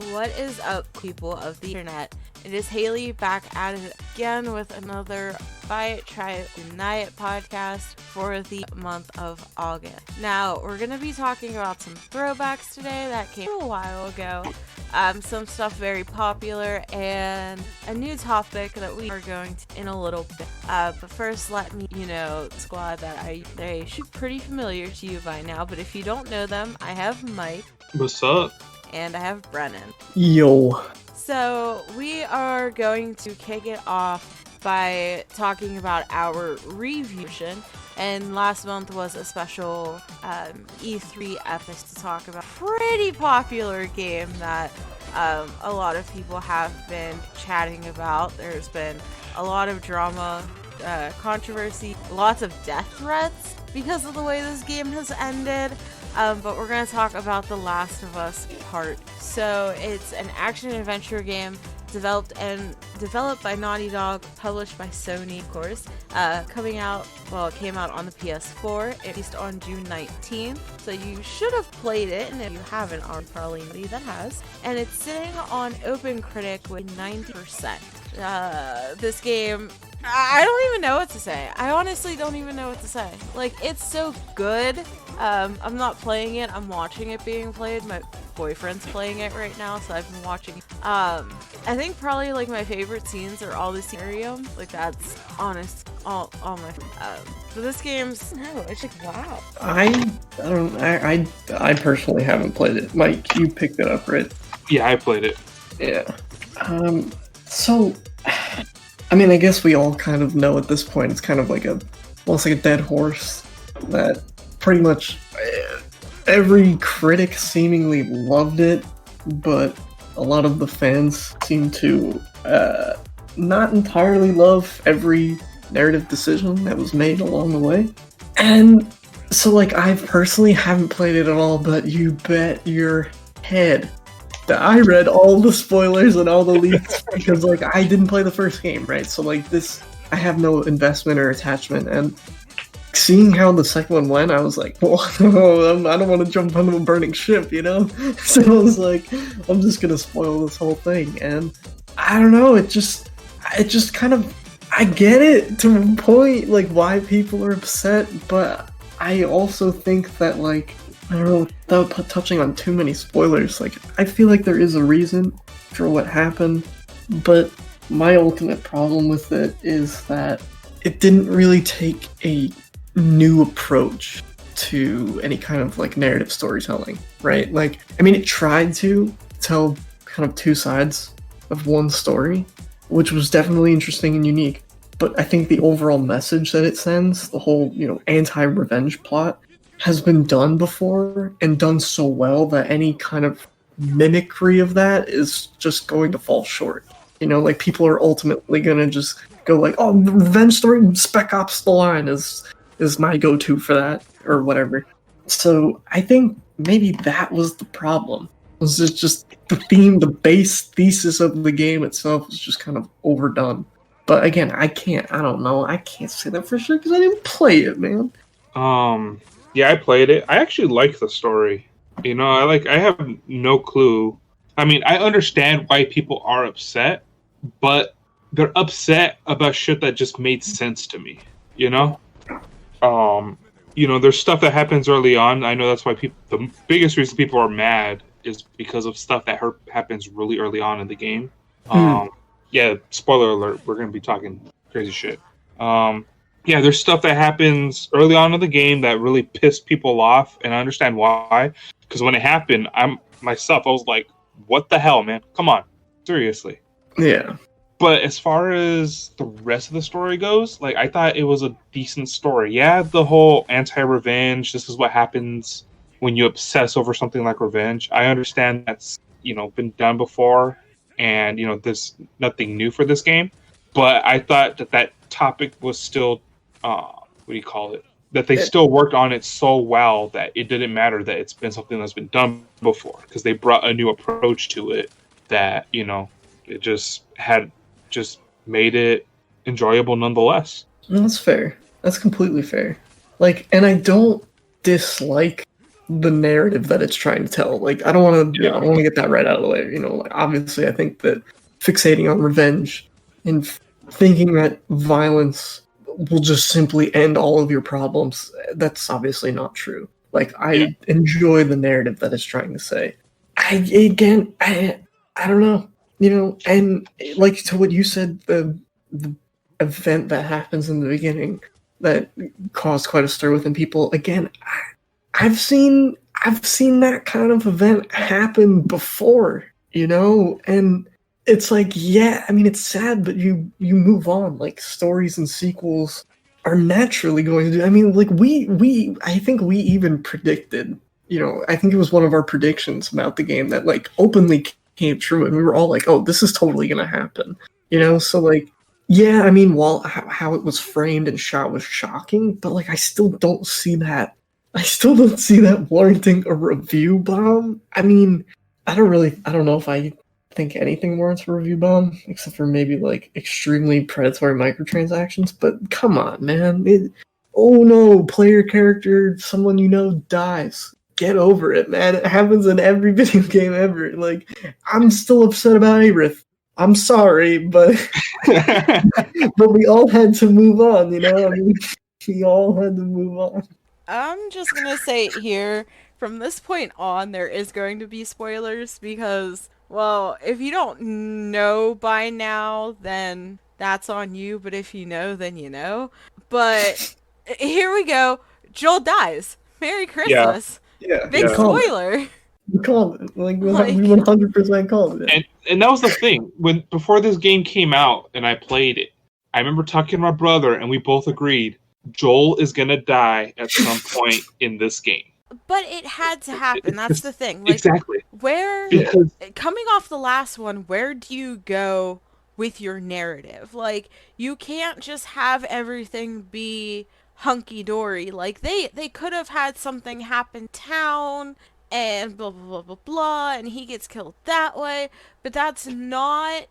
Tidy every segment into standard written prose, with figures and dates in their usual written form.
What is up, people of the internet? It is Haley back at it again with another Buy It, Try It, Deny It podcast for the month of August. Now, we're going to be talking about some throwbacks today that came a while ago, some stuff very popular, and a new topic that we are going to in a little bit. But first, let me, squad that they should be pretty familiar to you by now, but if you don't know them, I have Mike. What's up? And I have Brennan. Yo. So we are going to kick it off by talking about our review. And last month was a special E3 episode to talk about a pretty popular game that a lot of people have been chatting about. There's been a lot of drama, controversy, lots of death threats because of the way this game has ended. But we're going to talk about The Last of Us Part. So it's an action-adventure game developed by Naughty Dog, published by Sony, of course. It came out on the PS4. It released on June 19th. So you should have played it, and if you haven't, probably nobody that has. And it's sitting on OpenCritic with 90%. This game, I don't even know what to say. I honestly don't even know what to say. Like, it's so good. I'm not playing it. I'm watching it being played. My boyfriend's playing it right now, so I've been watching. I think probably like my favorite scenes are all the scenario. Like, that's honest. All my. But this game's it's like wow. I personally haven't played it. Mike, you picked it up, right? Yeah, I played it. Yeah. So, I mean, I guess we all kind of know at this point it's kind of like almost like a dead horse that pretty much every critic seemingly loved it, but a lot of the fans seem to not entirely love every narrative decision that was made along the way. And so, like, I personally haven't played it at all, but you bet your head that I read all the spoilers and all the leaks because, like, I didn't play the first game, right? So, like, this, I have no investment or attachment, and seeing how the second one went, I was like, well, I don't want to jump onto a burning ship, you know? So I was like, I'm just gonna spoil this whole thing, and I don't know, it just kind of, I get it to a point, like, why people are upset, but I also think that, like, I don't know, without touching on too many spoilers, like, I feel like there is a reason for what happened, but my ultimate problem with it is that it didn't really take a new approach to any kind of, like, narrative storytelling, right? Like, I mean, it tried to tell kind of two sides of one story, which was definitely interesting and unique, but I think the overall message that it sends, the whole, anti-revenge plot, has been done before and done so well that any kind of mimicry of that is just going to fall short. Like, people are ultimately gonna just go like, oh, the revenge story, Spec Ops: The Line is my go-to for that, or whatever. So I think maybe that was the problem. Was just the theme, the base thesis of the game itself was just kind of overdone. But again, I can't say that for sure because I didn't play it, man. Yeah, I played it. I actually like the story. I have no clue. I mean, I understand why people are upset, but they're upset about shit that just made sense to me, there's stuff that happens early on. I know that's why the biggest reason people are mad is because of stuff that happens really early on in the game. Yeah, spoiler alert, we're going to be talking crazy shit. Yeah, there's stuff that happens early on in the game that really pissed people off, and I understand why. Because when it happened, I was like, what the hell, man? Come on. Seriously. Yeah. But as far as the rest of the story goes, like, I thought it was a decent story. Yeah, the whole anti-revenge, this is what happens when you obsess over something like revenge. I understand that's, been done before, and, there's nothing new for this game. But I thought that topic was still, that they still worked on it so well that it didn't matter that it's been something that's been done before, because they brought a new approach to it that, it just made it enjoyable nonetheless. That's fair. That's completely fair. Like, and I don't dislike the narrative that it's trying to tell. Like, I don't want to, Yeah. I want to get that right out of the way. Like, obviously, I think that fixating on revenge and thinking that violence will just simply end all of your problems, that's obviously not true. Like, I enjoy the narrative that it's trying to say. I don't know, and like to what you said, the event that happens in the beginning that caused quite a stir within people. Again, I've seen that kind of event happen before, and it's like, yeah, I mean, it's sad, but you move on. Like, stories and sequels are naturally going to do. I mean, like, I think we even predicted, I think it was one of our predictions about the game that like openly came true, and we were all like, oh, this is totally going to happen, so like, yeah, I mean, while how it was framed and shot was shocking, but like, I still don't see that warranting a review bomb. I mean, I don't know if I think anything warrants a review bomb, except for maybe like extremely predatory microtransactions, but come on, man. Oh no, player character, someone dies. Get over it, man. It happens in every video game ever. Like, I'm still upset about Aerith. I'm sorry, but but we all had to move on, I mean, we all had to move on. I'm just gonna say here, from this point on, there is going to be spoilers because, well, if you don't know by now, then that's on you, but if you know, then you know. But here we go. Joel dies. Merry Christmas. Yeah. Big spoiler. We called it. Like, we 100% called it. And that was the thing. Before this game came out and I played it, I remember talking to my brother and we both agreed Joel is gonna die at some point in this game. But it had to happen. That's the thing. Like, exactly. Because coming off the last one, where do you go with your narrative? Like, you can't just have everything be hunky-dory. Like, they could have had something happen town and blah, blah, blah, blah, blah, and he gets killed that way. But that's not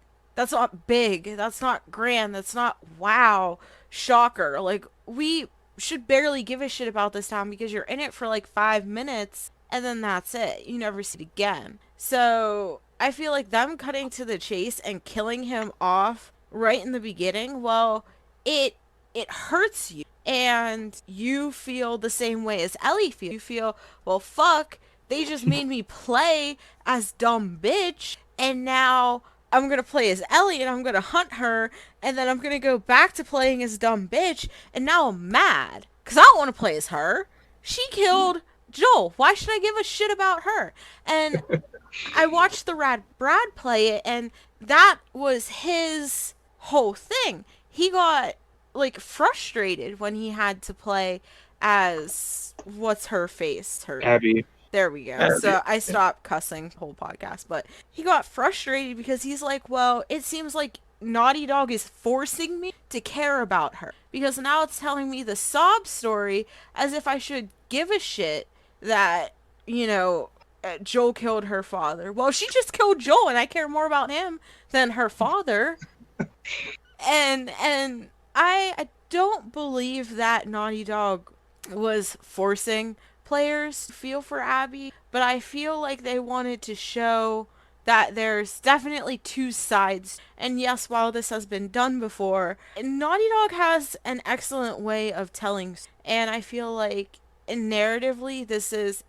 big. That's not grand. That's not wow. Shocker. Like, we should barely give a shit about this town because you're in it for like 5 minutes and then that's it. You never see it again. So I feel like them cutting to the chase and killing him off right in the beginning, well, it hurts you. And you feel the same way as Ellie feels. You feel, well, fuck, they just made me play as dumb bitch, and now I'm going to play as Ellie, and I'm going to hunt her, and then I'm going to go back to playing as dumb bitch, and now I'm mad, because I don't want to play as her. She killed Joel. Why should I give a shit about her? And I watched the Rad Brad play it, and that was his whole thing. He got, like, frustrated when he had to play as, what's her face? Abby. There we go. So I stopped cussing the whole podcast, but he got frustrated because he's like, well, it seems like Naughty Dog is forcing me to care about her because now it's telling me the sob story as if I should give a shit that, Joel killed her father. Well, she just killed Joel and I care more about him than her father. and I don't believe that Naughty Dog was forcing players to feel for Abby, but I feel like they wanted to show that there's definitely two sides. And yes, while this has been done before, Naughty Dog has an excellent way of telling, and I feel like narratively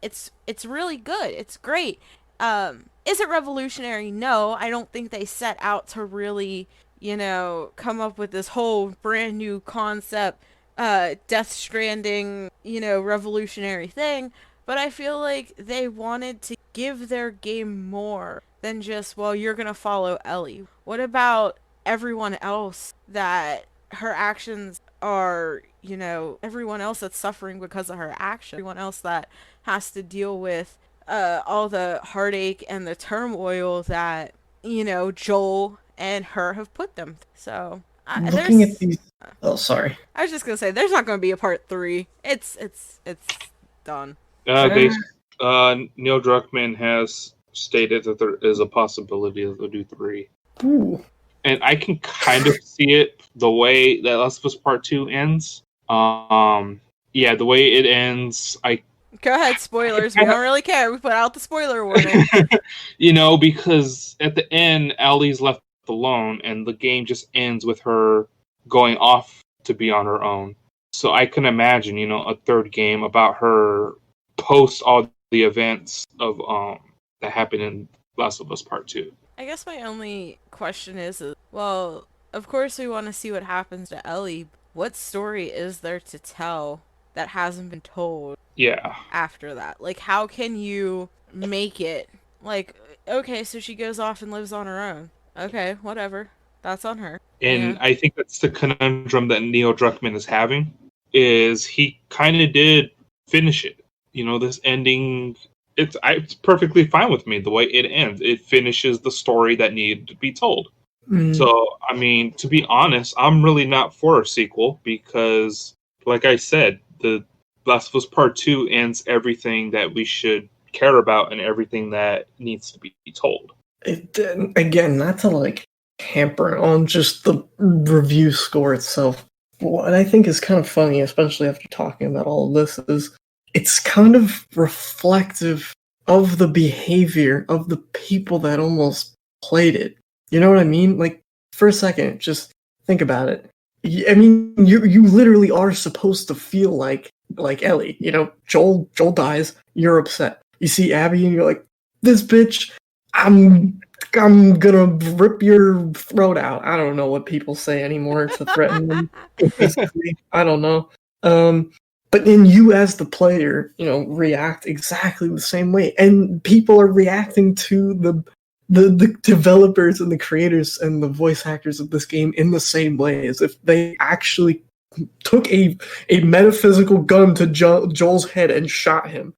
it's really good. It's great. Is it revolutionary? No, I don't think they set out to really, come up with this whole brand new concept, Death Stranding, revolutionary thing, but I feel like they wanted to give their game more than just, well, you're gonna follow Ellie. What about everyone else that her actions are, everyone else that's suffering because of her action, everyone else that has to deal with all the heartache and the turmoil that, Joel and her have put them through. So looking at these, oh, sorry. I was just gonna say there's not gonna be a part 3. It's done. Neil Druckmann has stated that there is a possibility that they'll do 3. Ooh. And I can kind of see it the way that Last of Us Part 2 ends. The way it ends, I Go ahead, spoilers. We don't really care. We put out the spoiler warning. Because at the end, Ellie's left alone, and the game just ends with her going off to be on her own. So I can imagine, a third game about her post all the events of that happened in Last of Us Part 2. I guess my only question is, well, of course we want to see what happens to Ellie. What story is there to tell that hasn't been told? Yeah. After that, like, how can you make it like, okay, so she goes off and lives on her own. Okay, whatever. That's on her. And I think that's the conundrum that Neil Druckmann is having, is he kind of did finish it. This ending, it's perfectly fine with me the way it ends. It finishes the story that needed to be told. So, I mean, to be honest, I'm really not for a sequel because, like I said, the Last of Us Part 2 ends everything that we should care about and everything that needs to be told. Again, not to hamper on just the review score itself. What I think is kind of funny, especially after talking about all of this, is it's kind of reflective of the behavior of the people that almost played it. You know what I mean? Like, for a second, just think about it. I mean, you literally are supposed to feel like Ellie. Joel dies, you're upset. You see Abby and you're like, this bitch, I'm gonna rip your throat out. I don't know what people say anymore to threaten them. I don't know. But then you as the player, react exactly the same way. And people are reacting to the developers and the creators and the voice actors of this game in the same way, as if they actually took a metaphysical gun to Joel's head and shot him.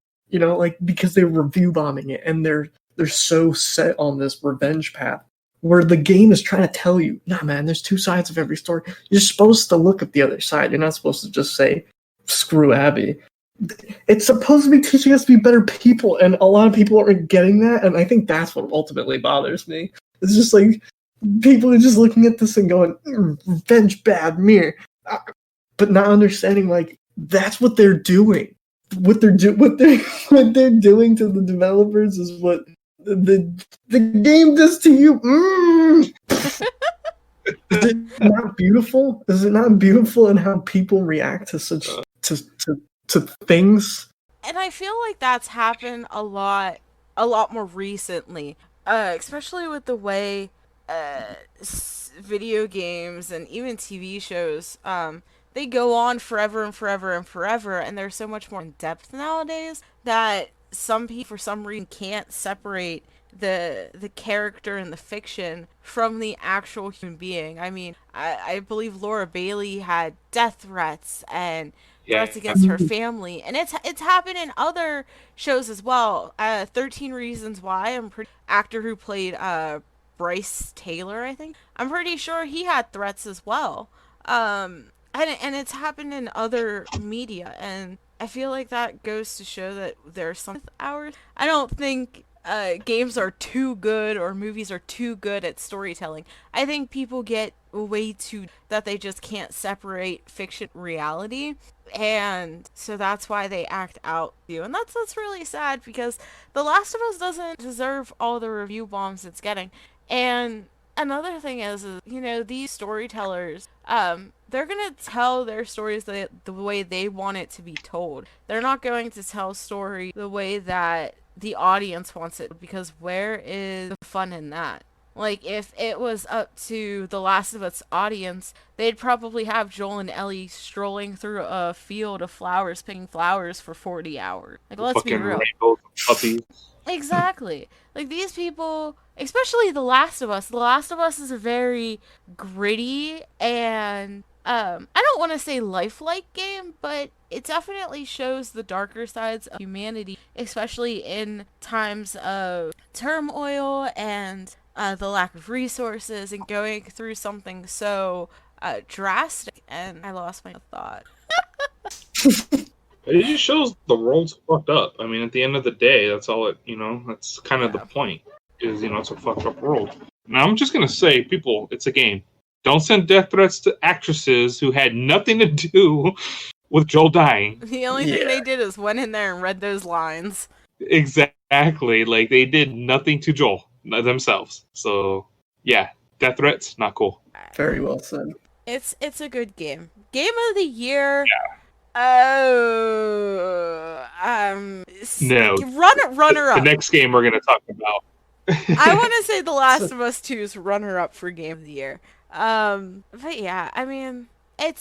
Because they were review bombing it, and they're so set on this revenge path, where the game is trying to tell you, nah, man, there's two sides of every story. You're supposed to look at the other side. You're not supposed to just say, screw Abby. It's supposed to be teaching us to be better people, and a lot of people aren't getting that, and I think that's what ultimately bothers me. It's just like, people are just looking at this and going, revenge bad, mirror. But not understanding, that's what they're doing. What they're doing to the developers is what the game does to you. Is it not beautiful? Is it not beautiful in how people react to such to things? And I feel like that's happened a lot more recently, especially with the way video games and even TV shows, they go on forever and forever and forever, and they're so much more in depth nowadays that some people, for some reason, can't separate the character and the fiction from the actual human being. I mean, I believe Laura Bailey had death threats and threats against her family, and it's happened in other shows as well. 13 Reasons Why, actor who played Bryce Taylor, I think, I'm pretty sure he had threats as well. And it's happened in other media, and I feel like that goes to show that there's some hours. I don't think games are too good or movies are too good at storytelling. I think people get way too that they just can't separate fiction and reality, and so that's why they act out you. And that's really sad, because The Last of Us doesn't deserve all the review bombs it's getting. And another thing is these storytellers, they're gonna tell their stories the way they want it to be told. They're not going to tell story the way that the audience wants it, because where is the fun in that? Like, if it was up to The Last of Us audience, they'd probably have Joel and Ellie strolling through a field of flowers, picking flowers for 40 hours. Like, let's be real. Exactly. Like, these people, especially The Last of Us. The Last of Us is a very gritty and, I don't want to say lifelike game, but it definitely shows the darker sides of humanity, especially in times of turmoil and the lack of resources and going through something so drastic. And I lost my thought. It just shows the world's fucked up. I mean, at the end of the day, that's all it, that's kind of the point, is, it's a fucked up world. Now, I'm just going to say, people, it's a game. Don't send death threats to actresses who had nothing to do with Joel dying. The only thing Yeah. they did is went in there and read those lines. Exactly. Like, they did nothing to Joel themselves. So, yeah, death threats, not cool. Very well said. It's a good game. Game of the year. Oh, No. runner The up. next game we're going to talk about. I want to say The Last of Us 2's runner up for Game of the Year. But yeah, I mean, I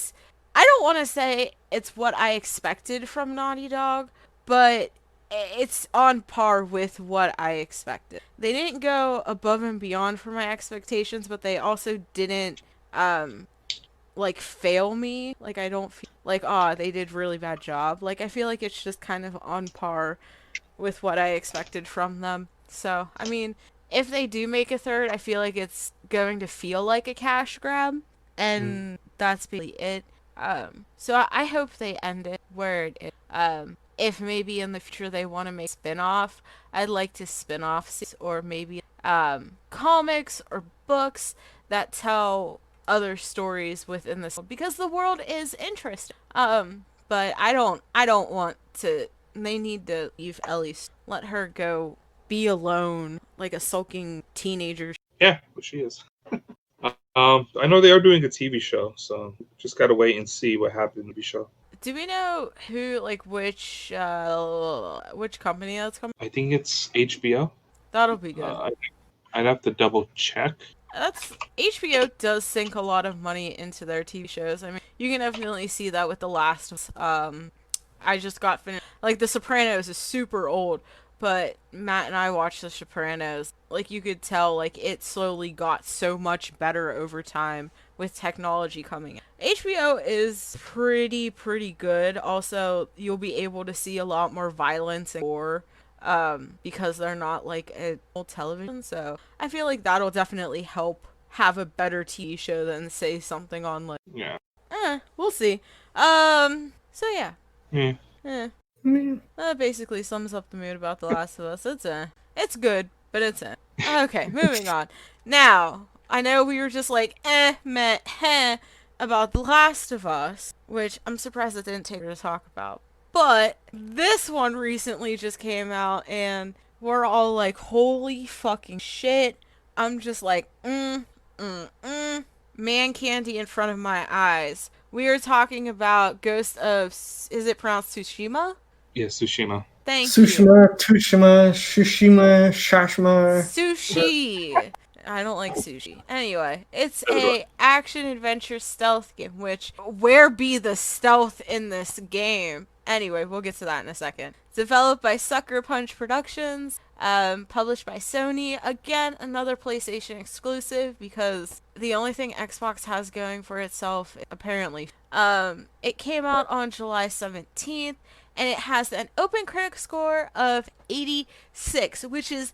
don't want to say it's what I expected from Naughty Dog, but it's on par with what I expected. They didn't go above and beyond for my expectations, but they also didn't, like, fail me. Like, I don't feel like, they did really bad job. Like, I feel like it's just kind of on par with what I expected from them. So, I mean, if they do make a third, I feel like it's going to feel like a cash grab, and that's basically it. So I hope they end it where it is. If maybe in the future they want to make a spin-off, I'd like to spin-off, or maybe comics or books that tell other stories within this, because the world is interesting. But I don't want to. They need to leave Ellie. Let her go be alone like a sulking teenager. Yeah, but she is. I know they are doing a TV show, so just gotta wait and see what happens in the TV show. Do we know who, like, which company that's coming? I think it's HBO. That'll be good. I'd have to double check. That's HBO does sink a lot of money into their TV shows. I mean, you can definitely see that with The Last of Us. I just got finished. Like, The Sopranos is super old, but Matt and I watched The Sopranos. Like, you could tell, like, it slowly got so much better over time with technology coming in. HBO is pretty good. Also, you'll be able to see a lot more violence and gore, because they're not, like, a old television. So I feel like that'll definitely help have a better TV show than, say, something on, like... Yeah. We'll see. So yeah. Yeah. That basically sums up the mood about The Last of Us. It's good, but it's okay, moving on. Now, I know we were just like, meh, heh, about The Last of Us, which I'm surprised it didn't take her to talk about. But this one recently just came out, and we're all like, holy fucking shit. I'm just like, man candy in front of my eyes. We are talking about Ghost of... Is it pronounced Tsushima? Yes, Tsushima. Thank Tsushima, you. Tushima, Shushima, Shashima. Sushi. I don't like sushi. Anyway, it's a action-adventure stealth game, which... Where be the stealth in this game? Anyway, we'll get to that in a second. Developed by Sucker Punch Productions, published by Sony. Again, another PlayStation exclusive, because the only thing Xbox has going for itself, apparently. It came out on July 17th, and it has an open critic score of 86, which is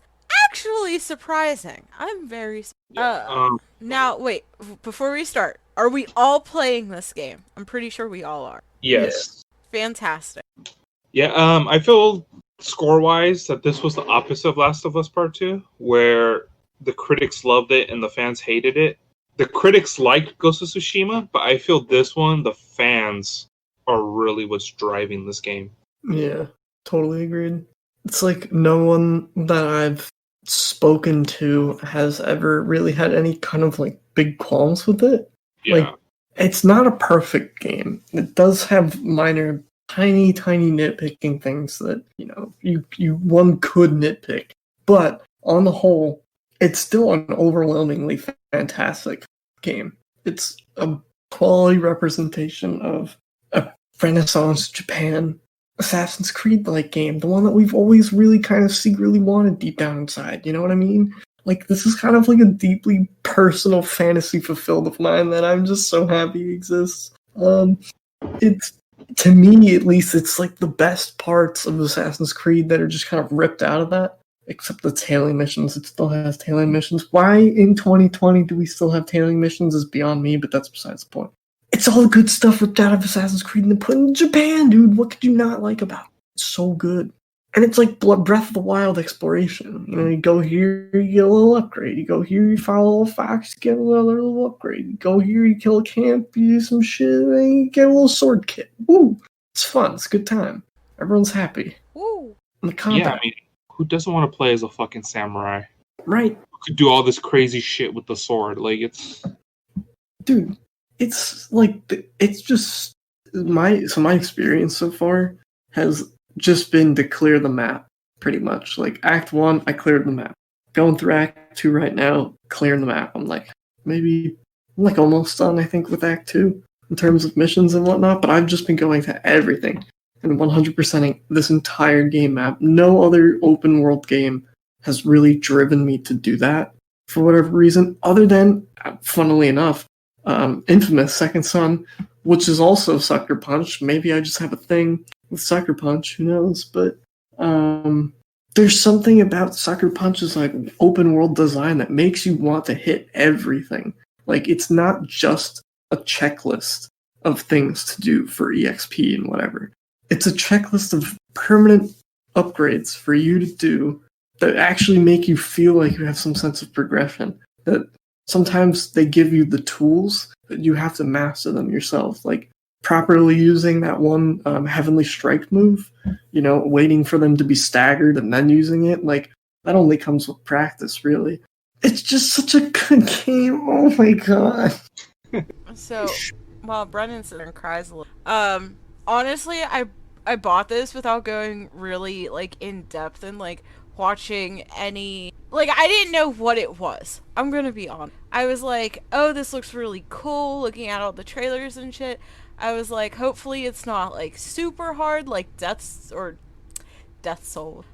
actually surprising. I'm very... Now, wait, before we start, are we all playing this game? I'm pretty sure we all are. Yes. Fantastic. Yeah, I feel score-wise that this was the opposite of Last of Us Part 2, where the critics loved it and the fans hated it. The critics liked Ghost of Tsushima, but I feel this one, the fans are really what's driving this game. Yeah, totally agreed. It's like no one that I've spoken to has ever really had any kind of like big qualms with it. Yeah. Like, it's not a perfect game. It does have minor, tiny nitpicking things that, you know, one could nitpick. But on the whole, it's still an overwhelmingly fantastic game. It's a quality representation of a Renaissance Japan Assassin's Creed-like game, the one that we've always really kind of secretly wanted deep down inside, you know what I mean? Like, this is kind of like a deeply personal fantasy fulfilled of mine that I'm just so happy exists. It's, to me at least, it's like the best parts of Assassin's Creed that are just kind of ripped out of that. Except the tailing missions, it still has tailing missions. Why in 2020 do we still have tailing missions is beyond me, but that's besides the point. It's all the good stuff ripped out of Assassin's Creed and then put in Japan, dude. What could you not like about it? It's so good. And it's like Breath of the Wild exploration. You know, you go here, you get a little upgrade. You go here, you follow a little fox, you get another little upgrade. You go here, you kill a camp, you do some shit, and you get a little sword kit. Woo! It's fun. It's a good time. Everyone's happy. Woo. And the combat, Yeah, I mean, who doesn't want to play as a fucking samurai? right? Who could do all this crazy shit with the sword? Like, it's Dude, it's like it's just my experience so far has just been to clear the map pretty much. Like Act 1, I cleared the map. Going through Act 2 right now, clearing the map. I'm like almost done, I think, with Act 2 in terms of missions and whatnot, but I've just been going to everything and 100%ing this entire game map. No other open world game has really driven me to do that for whatever reason, other than, funnily enough, Infamous Second Son, which is also Sucker Punch. Maybe I just have a thing with Sucker Punch, who knows? But there's something about Sucker Punch's like open world design that makes you want to hit everything. Like it's not just a checklist of things to do for EXP and whatever. It's a checklist of permanent upgrades for you to do that actually make you feel like you have some sense of progression. That sometimes they give you the tools, but you have to master them yourself. Like properly using that one Heavenly Strike move, you know, waiting for them to be staggered and then using it. Like that only comes with practice, really. It's just such a good game. Oh my god. So, while Brennan sits there and cries a little, honestly, I bought this without going really like in depth and like watching any, like I didn't know what it was. I'm gonna be honest. I was like, oh, this looks really cool. Looking at all the trailers and shit, I was like, hopefully it's not like super hard like Death Soul.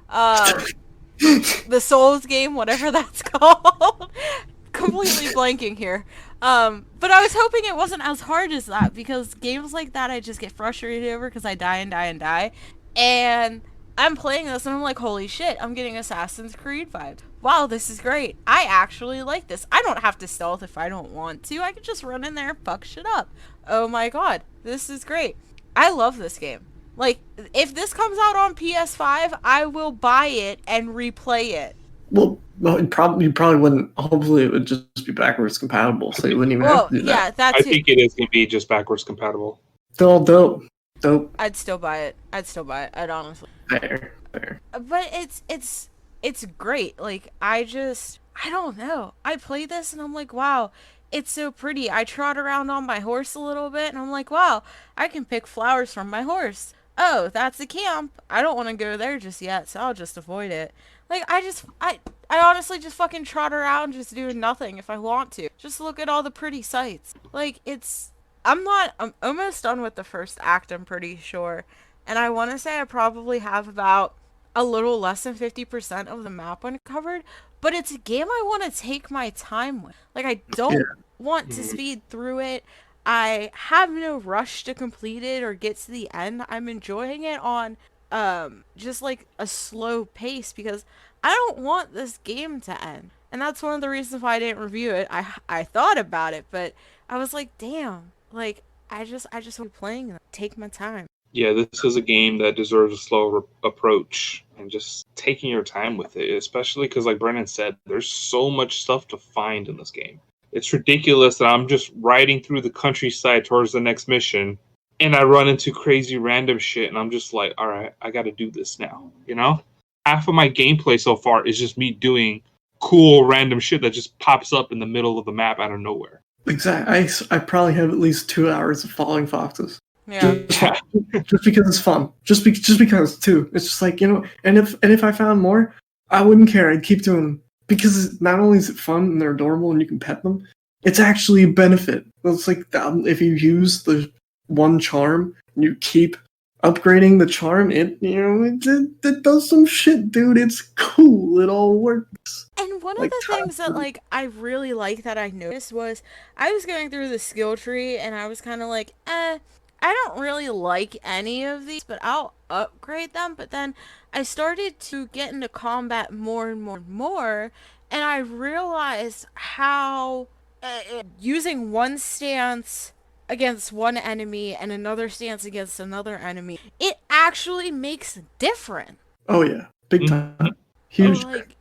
The Souls game, whatever that's called. Completely blanking here. But I was hoping it wasn't as hard as that, because games like that I just get frustrated over because I die and die and die. And I'm playing this and I'm like, holy shit, I'm getting Assassin's Creed vibes. Wow, this is great. I actually like this. I don't have to stealth if I don't want to. I can just run in there and fuck shit up. Oh my god, this is great. I love this game. Like, if this comes out on PS5, I will buy it and replay it. Well, you probably wouldn't. Hopefully, it would just be backwards compatible, so you wouldn't even have to do that. Yeah, that too. I think it is going to be just backwards compatible. Still dope. I'd still buy it. I'd honestly. Fair. But it's great. Like, I don't know. I played this and I'm like, wow, it's so pretty. I trot around on my horse a little bit and I'm like, wow, I can pick flowers from my horse. Oh, that's a camp. I don't want to go there just yet, so I'll just avoid it. Like, I honestly just fucking trot around just doing nothing if I want to. Just look at all the pretty sights. Like, I'm almost done with the first act, I'm pretty sure. And I want to say I probably have about a little less than 50% of the map uncovered. But it's a game I want to take my time with. Like, I don't want to speed through it. I have no rush to complete it or get to the end. I'm enjoying it on just like a slow pace because I don't want this game to end. And that's one of the reasons why I didn't review it. I thought about it, but I was like, damn, like I just want to be playing it. Take my time. Yeah, this is a game that deserves a slower approach and just taking your time with it, especially because, like Brennan said, there's so much stuff to find in this game. It's ridiculous that I'm just riding through the countryside towards the next mission, and I run into crazy random shit, and I'm just like, all right, I got to do this now, you know? Half of my gameplay so far is just me doing cool random shit that just pops up in the middle of the map out of nowhere. Exactly. I probably have at least 2 hours of following foxes. Yeah. Just because it's fun. Just because too. It's just like, you know, and if I found more, I wouldn't care. I'd keep doing them. Because not only is it fun and they're adorable and you can pet them, it's actually a benefit. It's like if you use the one charm and you keep upgrading the charm, it does some shit, dude. It's cool. It all works. And one of the things that like I really like that I noticed was I was going through the skill tree and I was kind of like, I don't really like any of these, but I'll upgrade them. But then I started to get into combat more and more and more, and I realized how using one stance against one enemy and another stance against another enemy, it actually makes a difference. Oh yeah, big time. Huge. Like,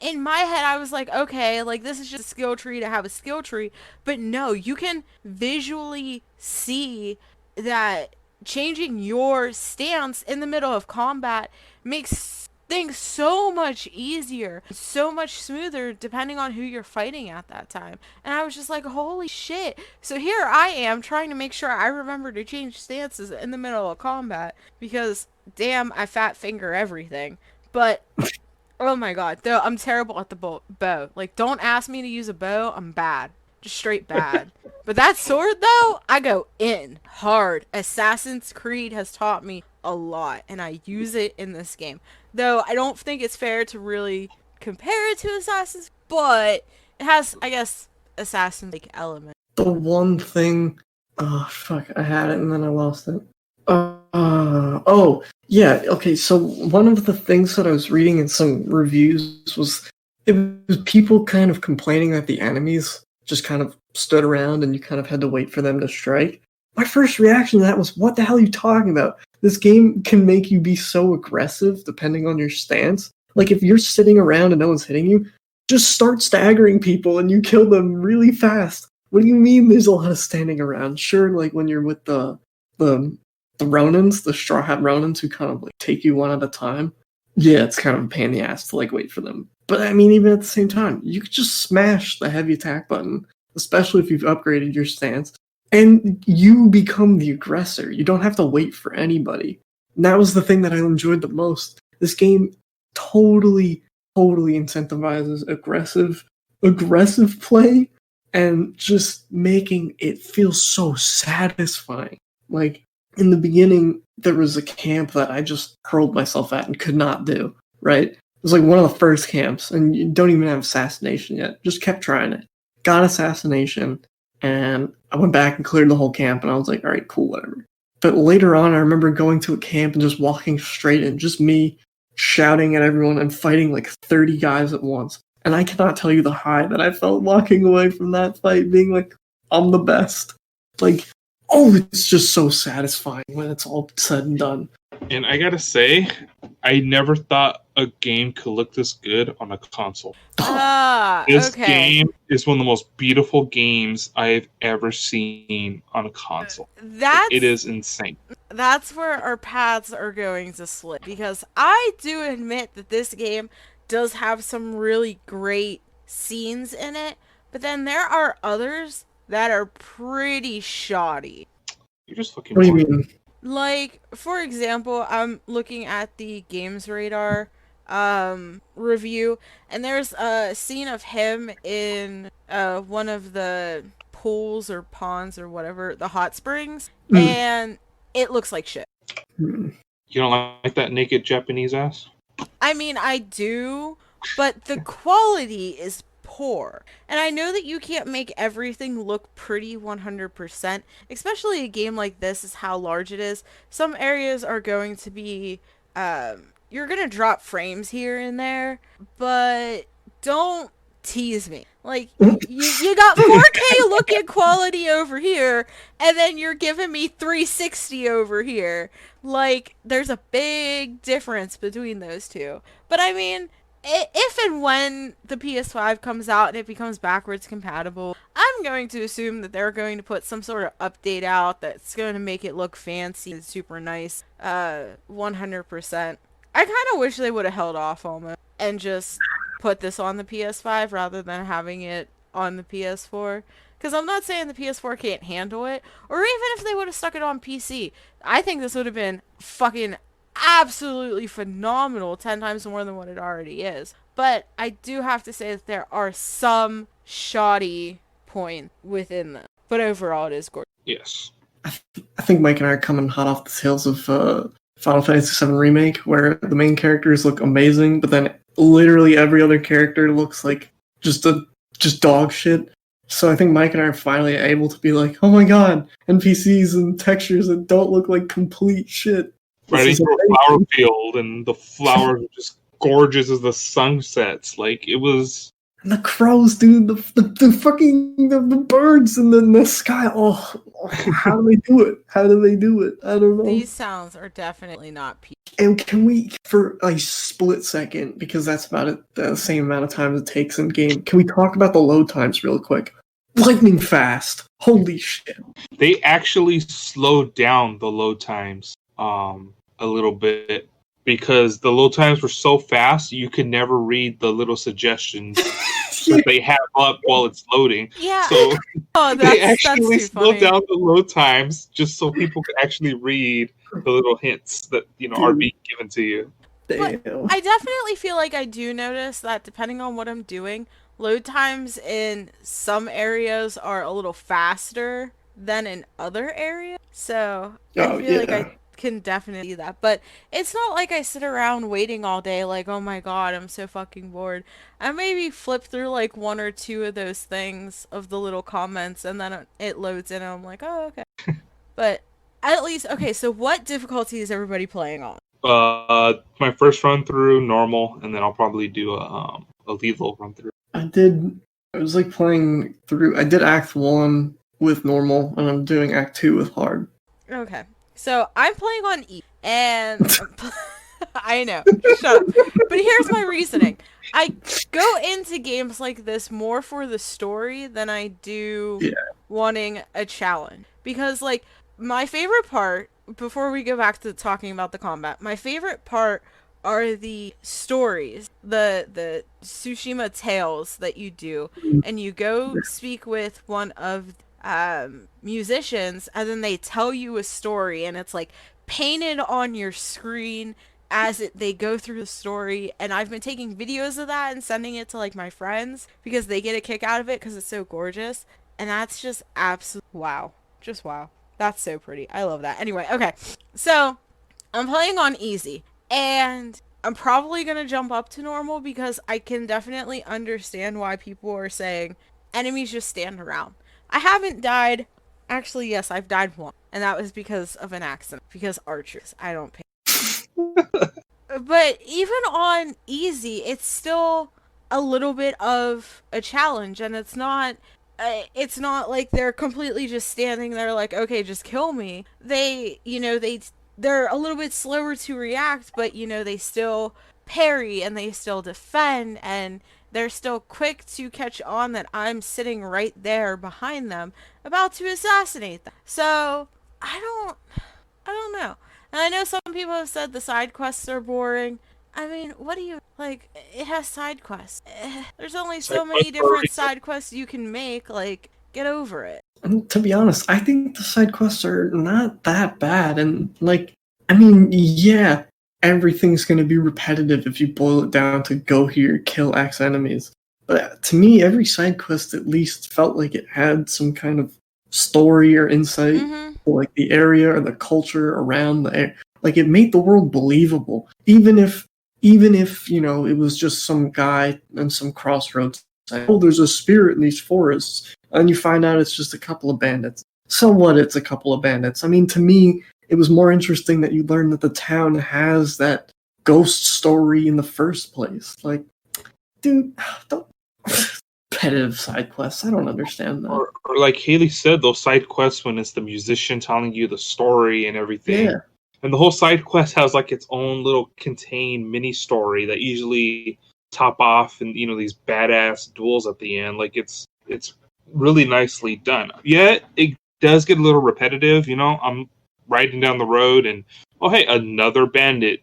in my head, I was like, okay, like this is just a skill tree to have a skill tree, but no, you can visually see that changing your stance in the middle of combat makes things so much easier, so much smoother depending on who you're fighting at that time. And I was just like, holy shit. So here I am trying to make sure I remember to change stances in the middle of combat because damn, I fat finger everything. But oh my god, though I'm terrible at the bow. Like, don't ask me to use a bow, I'm bad. Just straight bad. But that sword, though, I go in hard. Assassin's Creed has taught me a lot, and I use it in this game. Though I don't think it's fair to really compare it to Assassin's, but it has, I guess, Assassin-like element. The one thing... Oh, fuck, I had it and then I lost it. Oh, yeah, okay, so one of the things that I was reading in some reviews was it was people kind of complaining that the enemies just kind of stood around and you kind of had to wait for them to strike. My first reaction to that was, what the hell are you talking about? This game can make you be so aggressive depending on your stance. Like, if you're sitting around and no one's hitting you, just start staggering people and you kill them really fast. What do you mean there's a lot of standing around? Sure, like when you're with the Ronins, the Straw Hat Ronins who kind of like take you one at a time. Yeah, it's kind of a pain in the ass to like wait for them. But I mean, even at the same time, you could just smash the heavy attack button, especially if you've upgraded your stance, and you become the aggressor. You don't have to wait for anybody. And that was the thing that I enjoyed the most. This game totally incentivizes aggressive play and just making it feel so satisfying. Like, in the beginning, there was a camp that I just hurled myself at and could not do, right? It was like one of the first camps, and you don't even have assassination yet. Just kept trying it. Got assassination, and I went back and cleared the whole camp, and I was like, all right, cool, whatever. But later on, I remember going to a camp and just walking straight in, just me shouting at everyone and fighting like 30 guys at once. And I cannot tell you the high that I felt walking away from that fight, being like, I'm the best. Like, oh, it's just so satisfying when it's all said and done. And I gotta say, I never thought a game could look this good on a console. This game is one of the most beautiful games I've ever seen on a console. It is insane. That's where our paths are going to split, because I do admit that this game does have some really great scenes in it, but then there are others that are pretty shoddy. You're just fucking What do you mean? Like, for example, I'm looking at the Games Radar review, and there's a scene of him in one of the pools or ponds or whatever, the hot springs, and it looks like shit. You don't like that naked Japanese ass? I mean, I do, but the quality is poor. And I know that you can't make everything look pretty 100%, especially a game like this is how large it is. Some areas are going to be, you're going to drop frames here and there, but don't tease me. Like, you got 4K looking quality over here, and then you're giving me 360 over here. Like, there's a big difference between those two. But I mean, if and when the PS5 comes out and it becomes backwards compatible, I'm going to assume that they're going to put some sort of update out that's going to make it look fancy and super nice, 100%. I kind of wish they would have held off almost and just put this on the PS5 rather than having it on the PS4. Because I'm not saying the PS4 can't handle it, or even if they would have stuck it on PC. I think this would have been fucking absolutely phenomenal, 10 times more than what it already is. But I do have to say that there are some shoddy points within them. But overall, it is gorgeous. Yes. I think Mike and I are coming hot off the heels of Final Fantasy VII Remake, where the main characters look amazing, but then literally every other character looks like just dog shit. So I think Mike and I are finally able to be like, oh my god, NPCs and textures that don't look like complete shit. Right into a flower field, and the flowers are just gorgeous as the sun sets. Like, it was... And the crows, dude, the fucking the birds in the sky. Oh, how do they do it? How do they do it? I don't know. These sounds are definitely not peaceful. And can we, for a split second, because that's about it, the same amount of time it takes in game, can we talk about the load times real quick? lightning fast. Holy shit. They actually slowed down the load times a little bit because the load times were so fast you could never read the little suggestions that they have up while it's loading. Yeah. So they actually that's slowed down the load times just so people could actually read the little hints that are being given to you. But I definitely feel like I do notice that depending on what I'm doing, load times in some areas are a little faster than in other areas. So I feel like I can definitely see that. But it's not like I sit around waiting all day like, oh my god, I'm so fucking bored. I maybe flip through like one or two of those things of the little comments and then it loads in and I'm like, oh, okay. But at least, okay, so what difficulty is everybody playing on? My first run through, normal, and then I'll probably do a lethal run through. I was like playing through, I did Act 1 with normal, and I'm doing Act 2 with hard. Okay. So I'm playing on E, and I know, shut up. But here's my reasoning. I go into games like this more for the story than I do wanting a challenge. Because, like, my favorite part, before we go back to talking about the combat, my favorite part are the stories, the Tsushima tales that you do, and you go speak with one of musicians, and then they tell you a story, and it's like painted on your screen as they go through the story. And I've been taking videos of that and sending it to like my friends because they get a kick out of it because it's so gorgeous, and that's just absolute wow, just wow. That's so pretty. I love that. Anyway, okay. So, I'm playing on easy. And I'm probably going to jump up to normal because I can definitely understand why people are saying enemies just stand around. I haven't died. Actually, yes, I've died once. And that was because of an accident. Because archers. I don't pay. But even on easy, it's still a little bit of a challenge. And it's not like they're completely just standing there like, okay, just kill me. They're a little bit slower to react, but they still parry and they still defend and they're still quick to catch on that I'm sitting right there behind them about to assassinate them. So I don't know. And I know some people have said the side quests are boring. I mean, what do you like? It has side quests. There's only so many different side quests you can make. Like, get over it. And to be honest, I think the side quests are not that bad. And like, I mean, yeah, everything's going to be repetitive if you boil it down to go here, kill X enemies. But to me, every side quest at least felt like it had some kind of story or insight, like the area or the culture around the area. Like, it made the world believable, even if it was just some guy in some crossroads saying, oh, there's a spirit in these forests, and you find out it's just a couple of bandits. So what? It's a couple of bandits. I mean, to me, it was more interesting that you learn that the town has that ghost story in the first place. Like, dude, don't repetitive side quests. I don't understand that. Or like Haley said, those side quests when it's the musician telling you the story and everything. Yeah. And the whole side quest has like its own little contained mini story that usually top off and these badass duels at the end. Like it's really nicely done. Yet it does get a little repetitive. I'm riding down the road and oh hey, another bandit,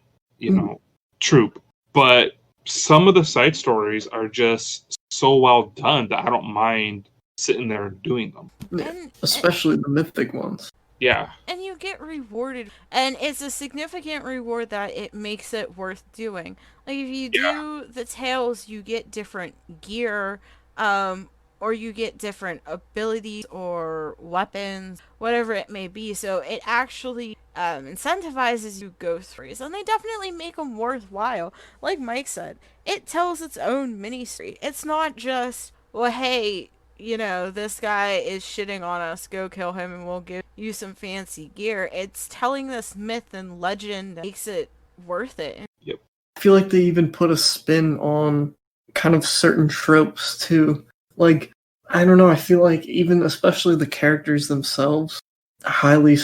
troop. But some of the side stories are just so well done that I don't mind sitting there and doing them. Yeah, especially the mythic ones. Yeah. And you get rewarded. And it's a significant reward that it makes it worth doing. Like, if you do the tales, you get different gear, or you get different abilities or weapons, whatever it may be. So it actually incentivizes you to go through. And they definitely make them worthwhile. Like Mike said, it tells its own mini-story. It's not just, well, hey, this guy is shitting on us, go kill him and we'll give you some fancy gear. It's telling this myth and legend that makes it worth it. Yep. I feel like they even put a spin on kind of certain tropes too. Like, I don't know, I feel like even especially the characters themselves, highly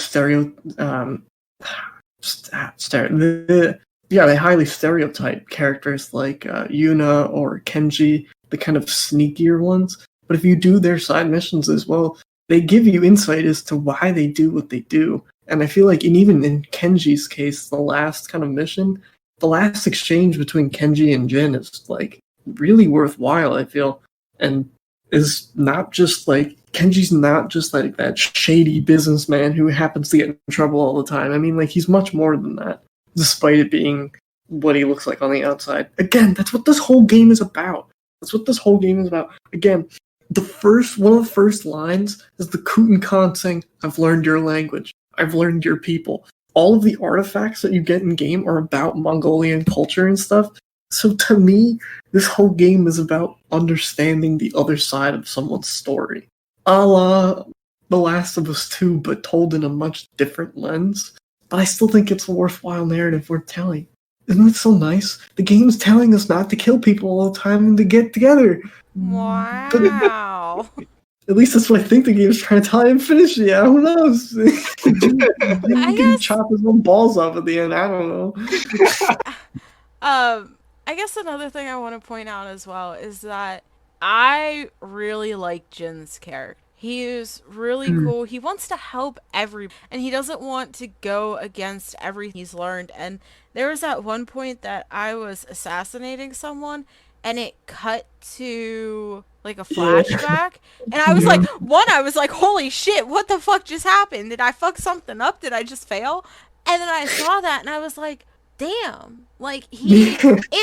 they highly stereotype characters like Yuna or Kenji, the kind of sneakier ones. but if you do their side missions as well, they give you insight as to why they do what they do. And I feel like, and even in Kenji's case, the last kind of mission, the last exchange between Kenji and Jin is like really worthwhile, I feel. And is not just like, Kenji's not just like that shady businessman who happens to get in trouble all the time. I mean, like, he's much more than that, despite it being what he looks like on the outside. Again, that's what this whole game is about. That's what this whole game is about. Again, one of the first lines is the Kutan Khan saying, "I've learned your language. I've learned your people." All of the artifacts that you get in game are about Mongolian culture and stuff. So to me, this whole game is about understanding the other side of someone's story. A la The Last of Us 2, but told in a much different lens. But I still think it's a worthwhile narrative worth telling. Isn't it so nice? The game's telling us not to kill people all the time and to get together. Wow. At least that's what I think the game's trying to tell you and finish it. Who knows? Jim can chop his own balls off at the end. I don't know. I guess another thing I want to point out as well is that I really like Jin's character. He is really cool. He wants to help everyone, and he doesn't want to go against everything he's learned. And there was at one point that I was assassinating someone, and it cut to like a flashback, and I was like, holy shit, what the fuck just happened? Did I fuck something up? Did I just fail? And then I saw that, and I was like, damn, like, he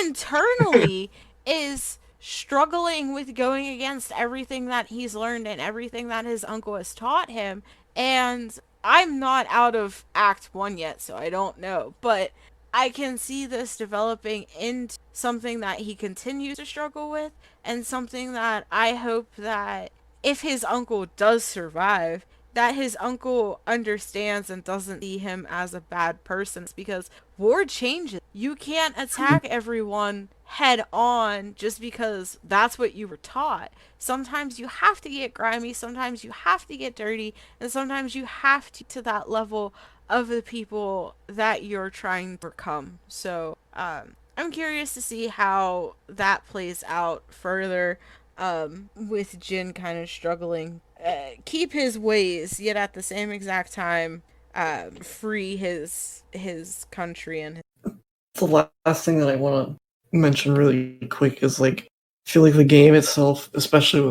internally is struggling with going against everything that he's learned and everything that his uncle has taught him. And I'm not out of Act 1 yet, so I don't know, but I can see this developing into something that he continues to struggle with, and something that I hope that if his uncle does survive, that his uncle understands and doesn't see him as a bad person. Because war changes. You can't attack everyone head on just because that's what you were taught. Sometimes you have to get grimy, sometimes you have to get dirty, and sometimes you have to that level of the people that you're trying to overcome. So I'm curious to see how that plays out further, with Jin kind of struggling keep his ways, yet at the same exact time free his country. And the last thing that I want to mention really quick is, like, I feel like the game itself, especially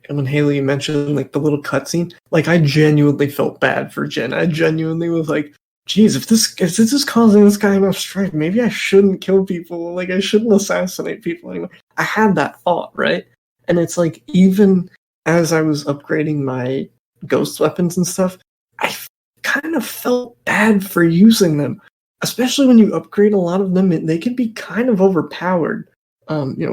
when Haley mentioned like the little cutscene, like, I genuinely felt bad for Jin. I genuinely was like, geez, if this is causing this guy enough strife, maybe I shouldn't kill people. Like, I shouldn't assassinate people anymore. I had that thought, right? And it's like, even as I was upgrading my ghost weapons and stuff, I kind of felt bad for using them. Especially when you upgrade a lot of them, they can be kind of overpowered.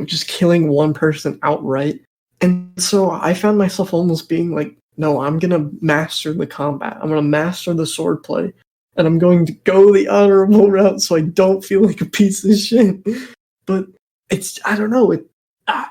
Just killing one person outright. And so I found myself almost being like, no, I'm going to master the combat. I'm going to master the swordplay. And I'm going to go the honorable route so I don't feel like a piece of shit. But I don't know,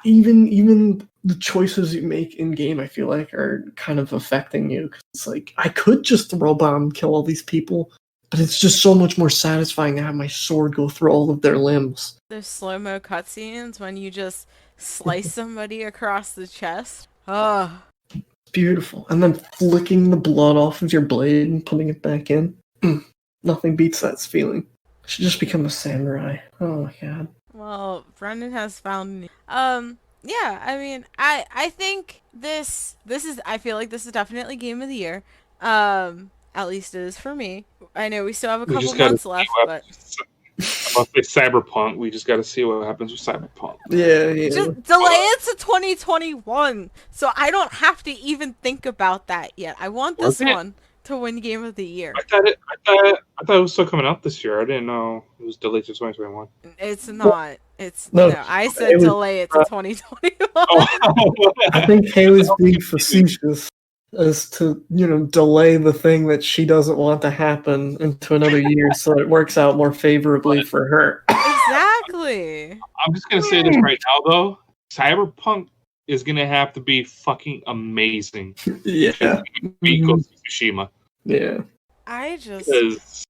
even the choices you make in game, I feel like, are kind of affecting you. 'Cause it's like, I could just throw a bomb, kill all these people, but it's just so much more satisfying to have my sword go through all of their limbs. There's slow-mo cutscenes when you just slice somebody across the chest. Oh, beautiful. And then flicking the blood off of your blade and putting it back in. Nothing beats that feeling. I should just become a samurai. Oh my god. Well, Brendan has found yeah, I mean, I think this is, I feel like this is definitely game of the year. At least it is for me. I know we still have a couple months left, but about to say Cyberpunk, we just got to see what happens with Cyberpunk. Yeah. Just delay it to 2021, so I don't have to even think about that yet. I want this one to win game of the year. I thought it was still coming out this year. I didn't know it was delayed to 2021. It's not. No. I said delay it to 2021. I think Haley's being facetious as to, delay the thing that she doesn't want to happen into another year so it works out more favorably for her. Exactly. I'm just going to say this right now, though. Cyberpunk is going to have to be fucking amazing. Yeah. Beat Ghost of Tsushima. Yeah. I just...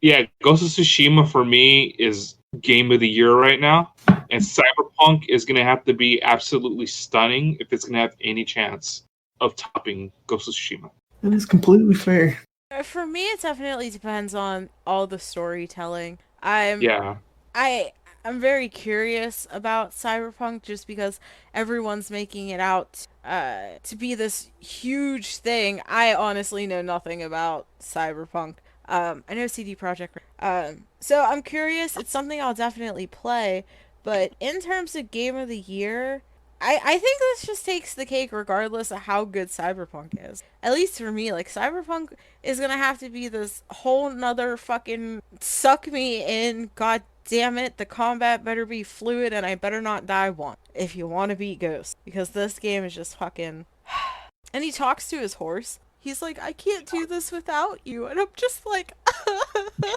Yeah, Ghost of Tsushima for me is game of the year right now. And Cyberpunk is going to have to be absolutely stunning if it's going to have any chance of topping Ghost of Tsushima. That is completely fair. For me, it definitely depends on all the storytelling. Yeah. I'm very curious about Cyberpunk just because everyone's making it out to be this huge thing. I honestly know nothing about Cyberpunk. I know CD Projekt. So I'm curious. It's something I'll definitely play. But in terms of Game of the Year, I think this just takes the cake regardless of how good Cyberpunk is. At least for me, like, Cyberpunk is gonna have to be this whole nother fucking suck me in, god damn it, the combat better be fluid and I better not die once if you want to beat Ghost. Because this game is just fucking... And he talks to his horse. He's like, I can't do this without you. And I'm just like, me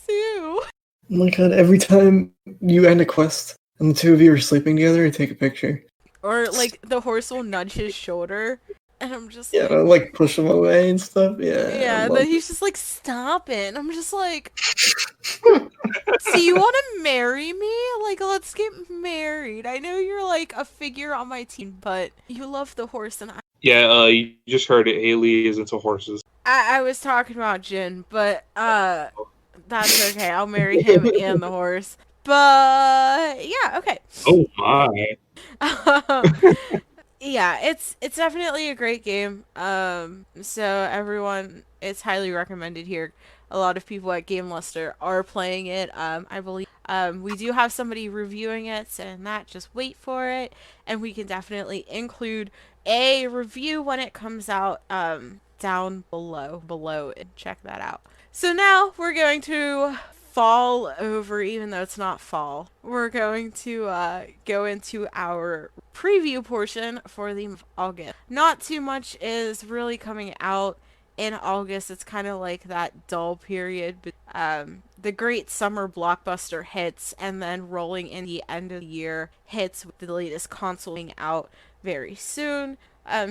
too. Oh my god, every time you end a quest and the two of you are sleeping together, I take a picture. Or, like, the horse will nudge his shoulder. And I'm just Yeah, like... like push him away and stuff. Yeah. Yeah, and then he's just like, stop it. And I'm just like, so you want to marry me? Like, let's get married. I know you're like a figure on my team, but you love the horse and Yeah, you just heard it. Haley is into horses. I was talking about Jin, but that's okay. I'll marry him and the horse. But yeah, okay. Oh my. Yeah, it's definitely a great game. So everyone, it's highly recommended here. A lot of people at GameLuster are playing it. I believe we do have somebody reviewing it, so that just wait for it, and we can definitely include a review when it comes out down below and check that out. So now we're going to fall over, even though it's not fall. We're going to go into our preview portion for the month of August. Not too much is really coming out in August. It's kind of like that dull period. The great summer blockbuster hits, and then rolling in the end of the year hits with the latest console being out very soon.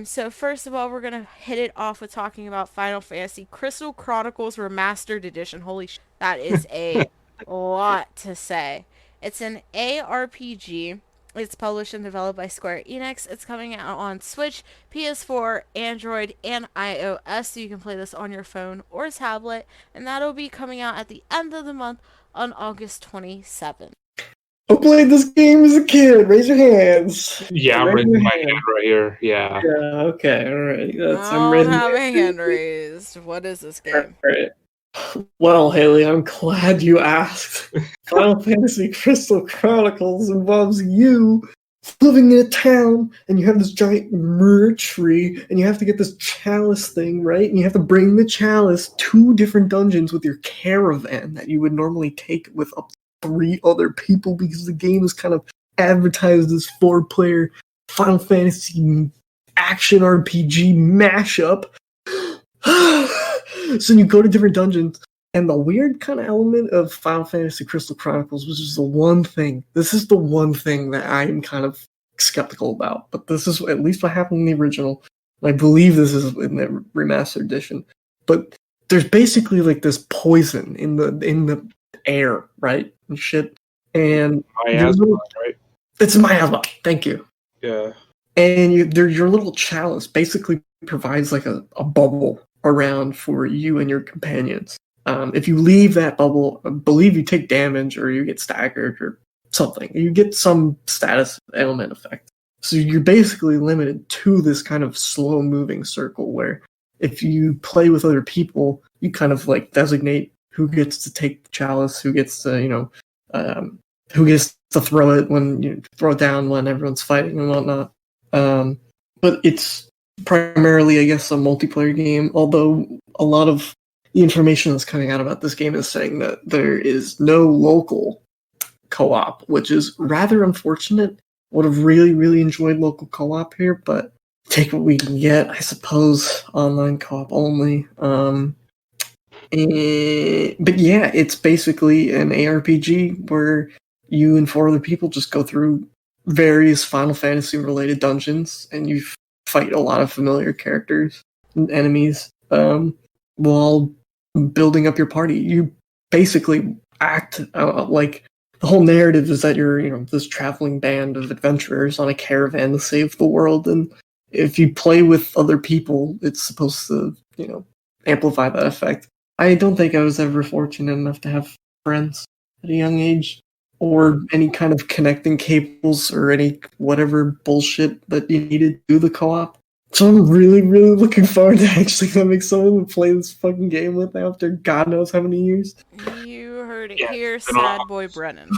So first of all, we're going to hit it off with talking about Final Fantasy Crystal Chronicles Remastered Edition. Holy shit, that is a lot to say. It's an ARPG. It's published and developed by Square Enix. It's coming out on Switch, PS4, Android, and iOS, so you can play this on your phone or tablet, and that'll be coming out at the end of the month on August 27th. Who played this game as a kid? Raise your hands. Yeah, I'm raising my hand right here. Yeah. Yeah, okay, alright. I don't have a hand raised. What is this game? Alright. Well, Haley, I'm glad you asked. Final Fantasy Crystal Chronicles involves you living in a town, and you have this giant myrrh tree, and you have to get this chalice thing, right? And you have to bring the chalice to different dungeons with your caravan that you would normally take with up to 3 other people, because the game is kind of advertised as 4-player Final Fantasy action RPG mashup. So you go to different dungeons, and the weird kind of element of Final Fantasy Crystal Chronicles, which is the one thing, this is the one thing that I'm kind of skeptical about, but this is at least what happened in the original. I believe this is in the remastered edition. But there's basically like this poison in the air, right? And shit. And Miasma, right? It's miasma. Thank you. Yeah. And your little chalice basically provides like a bubble around for you and your companions. If you leave that bubble, I believe you take damage or you get staggered or something. You get some status ailment effect. So you're basically limited to this kind of slow-moving circle where if you play with other people, you kind of like designate who gets to take the chalice, who gets to, who gets to throw it when you throw it down when everyone's fighting and whatnot. But it's primarily, I guess, a multiplayer game, although a lot of the information that's coming out about this game is saying that there is no local co-op, which is rather unfortunate. Would have really, really enjoyed local co-op here, but take what we can get, I suppose. Online co-op only. But yeah, it's basically an ARPG where you and 4 other people just go through various Final Fantasy related dungeons, and you fight a lot of familiar characters and enemies while building up your party. You basically act like the whole narrative is that you're, this traveling band of adventurers on a caravan to save the world, and if you play with other people, it's supposed to, amplify that effect. I don't think I was ever fortunate enough to have friends at a young age, or any kind of connecting cables or any whatever bullshit that you needed to do the co-op. So I'm really, really looking forward to actually having someone to play this fucking game with after God knows how many years. You heard it Yeah, here, it's been sad boy Brennan.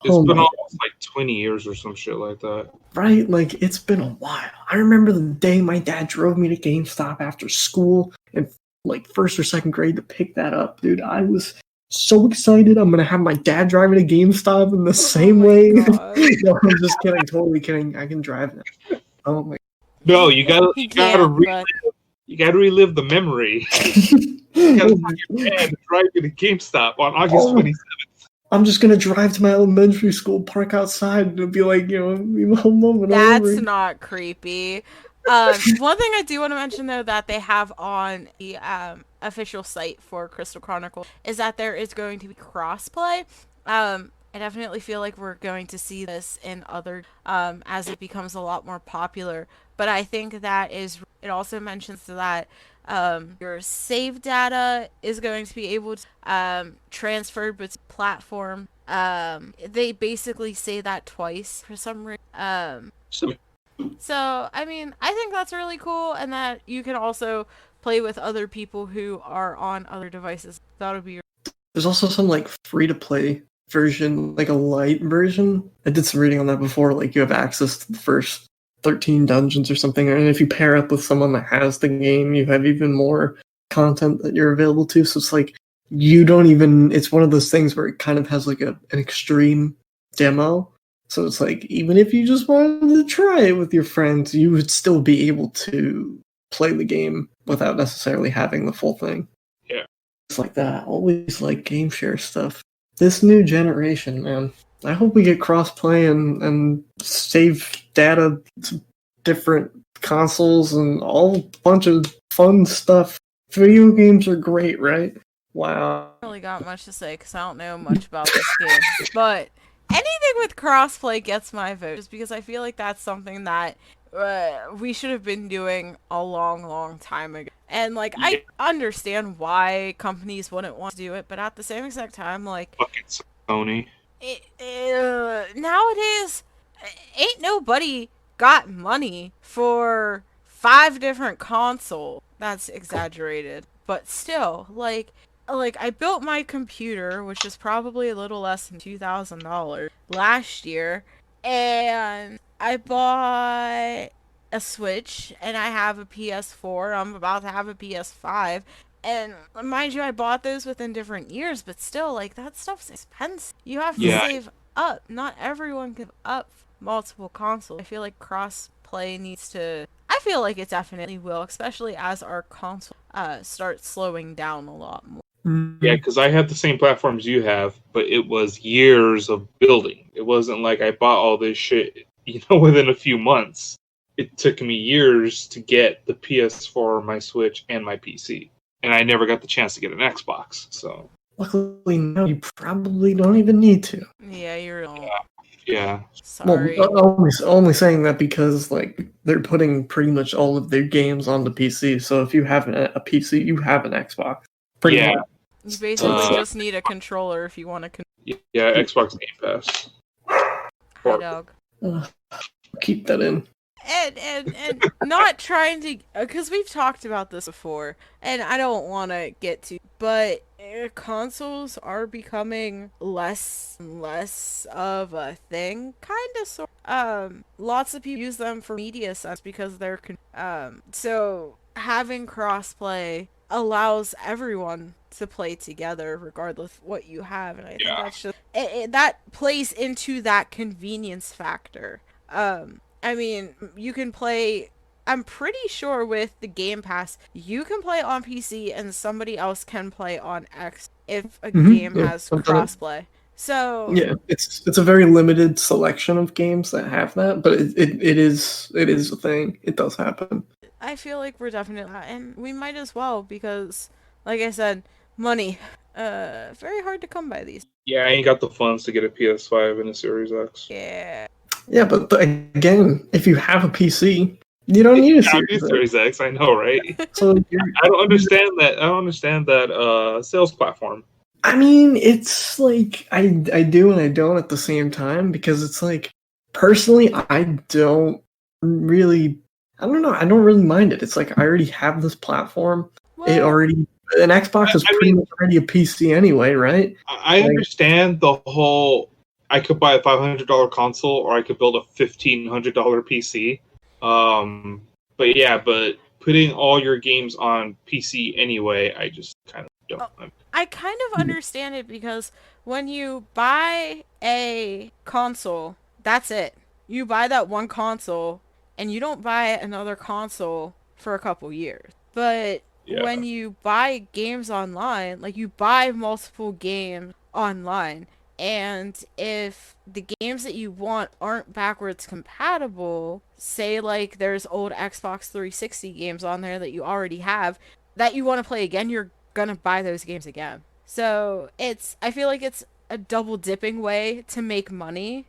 It's Oh been my almost like 20 years or some shit like that. Right? Like, it's been a while. I remember the day my dad drove me to GameStop after school in, like, first or second grade to pick that up, dude. I was so excited. I'm gonna have my dad driving to GameStop in the same way. No, I'm just kidding. Totally kidding. I can drive now. Oh my. No, you gotta relive the memory. You gotta tell your dad to drive you to GameStop on August 27th. I'm just gonna drive to my elementary school, park outside, and be like, be home over. That's not creepy. One thing I do want to mention, though, that they have on the official site for Crystal Chronicle is that there is going to be crossplay. I definitely feel like we're going to see this in other as it becomes a lot more popular. But I think that it also mentions that your save data is going to be able to transfer between platform. They basically say that twice for some reason. So, I mean, I think that's really cool, and that you can also play with other people who are on other devices. That would be. There's also some, like, free-to-play version, like a light version. I did some reading on that before. Like, you have access to the first 13 dungeons or something, and if you pair up with someone that has the game, you have even more content that you're available to. So it's like, it's one of those things where it kind of has like an extreme demo. So it's like, even if you just wanted to try it with your friends, you would still be able to play the game without necessarily having the full thing. Yeah. It's like that. I always like game share stuff. This new generation, man. I hope we get crossplay and save data to different consoles and all a bunch of fun stuff. Video games are great, right? Wow. I don't really got much to say because I don't know much about this game. But anything with crossplay gets my vote, just because I feel like that's something that we should have been doing a long, long time ago. And, like, I understand why companies wouldn't want to do it, but at the same exact time, like... Fucking Sony. Nowadays, ain't nobody got money for 5 different consoles. That's exaggerated. But still, like I built my computer, which is probably a little less than $2,000 last year, and I bought a Switch, and I have a PS4. I'm about to have a PS5. And mind you, I bought those within different years, but still, like, that stuff's expensive. You have to save up. Not everyone can up multiple consoles. I feel like cross-play needs to... I feel like it definitely will, especially as our console starts slowing down a lot more. Yeah, because I had the same platforms you have, but it was years of building. It wasn't like I bought all this shit, within a few months. It took me years to get the PS4, my Switch, and my PC. And I never got the chance to get an Xbox, so... Luckily, now you probably don't even need to. Yeah, you're... Yeah. Sorry. Well, only saying that because, like, they're putting pretty much all of their games on the PC, so if you have a PC, you have an Xbox. Pretty much. You basically just need a controller if you want to... Yeah, Xbox Game Pass. Hi, dog. Keep that in. And not trying to... Because we've talked about this before, and I don't want to get to... But consoles are becoming less and less of a thing, kind of, sort. Lots of people use them for media sense because they're... So, having crossplay allows everyone to play together regardless of what you have, and I think that's just... that plays into that convenience factor. I mean, you can play... I'm pretty sure with the Game Pass, you can play on PC and somebody else can play on X if a game has crossplay. So yeah, it's a very limited selection of games that have that, but it is a thing. It does happen. I feel like we're definitely, and we might as well, because, like I said, money, very hard to come by these. Yeah, I ain't got the funds to get a PS5 and a Series X. Yeah. Yeah, but again, if you have a PC, you don't need a Series X. X. I know, right? So I don't understand that. I don't understand that sales platform. I mean, it's like I do and I don't at the same time, because it's like, personally, I don't really, I don't know, I don't really mind it. It's like, I already have this platform. It Well, already, an Xbox is pretty much already a PC anyway, right? I understand the whole, I could buy a $500 console or I could build a $1,500 PC. But yeah, but putting all your games on PC anyway, I just kind of don't. I kind of understand it, because when you buy a console, that's it. You buy that one console and you don't buy another console for a couple years. But when you buy games online, like, you buy multiple games online, and if the games that you want aren't backwards compatible, say like there's old Xbox 360 games on there that you already have that you want to play again, you're gonna buy those games again. So I feel like it's a double dipping way to make money.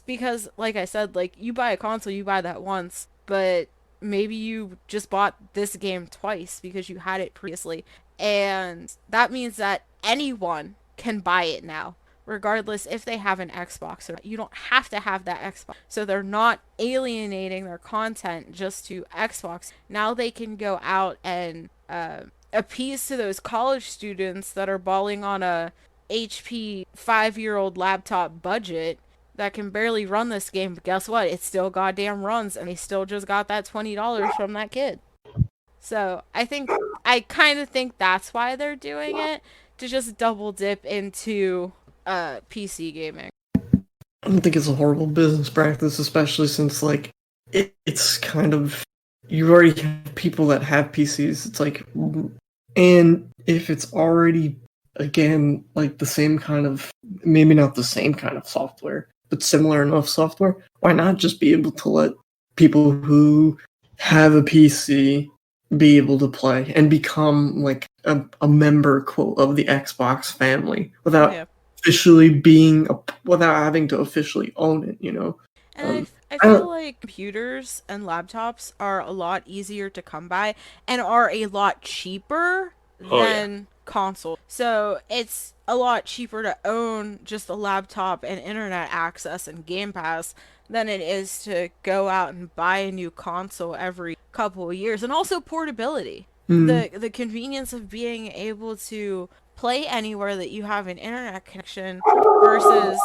Because, like I said, like, you buy a console, you buy that once, but maybe you just bought this game twice because you had it previously, and that means that anyone can buy it now, regardless if they have an Xbox or not. You don't have to have that Xbox, so they're not alienating their content just to Xbox. Now they can go out and appease to those college students that are balling on a HP 5-year-old laptop budget that can barely run this game, but guess what? It still goddamn runs, and they still just got that $20 from that kid. So I kind of think that's why they're doing it, to just double dip into PC gaming. I don't think it's a horrible business practice, especially since, like, it's kind of, you already have people that have PCs. It's like, and if it's already, again, like the same kind of, maybe not the same kind of software, but similar enough software, why not just be able to let people who have a PC be able to play and become like a member, quote, of the Xbox family without officially being without having to officially own it, you know? And I feel like computers and laptops are a lot easier to come by and are a lot cheaper than console. So it's a lot cheaper to own just a laptop and internet access and Game Pass than it is to go out and buy a new console every couple of years. And also portability. The convenience of being able to play anywhere that you have an internet connection versus,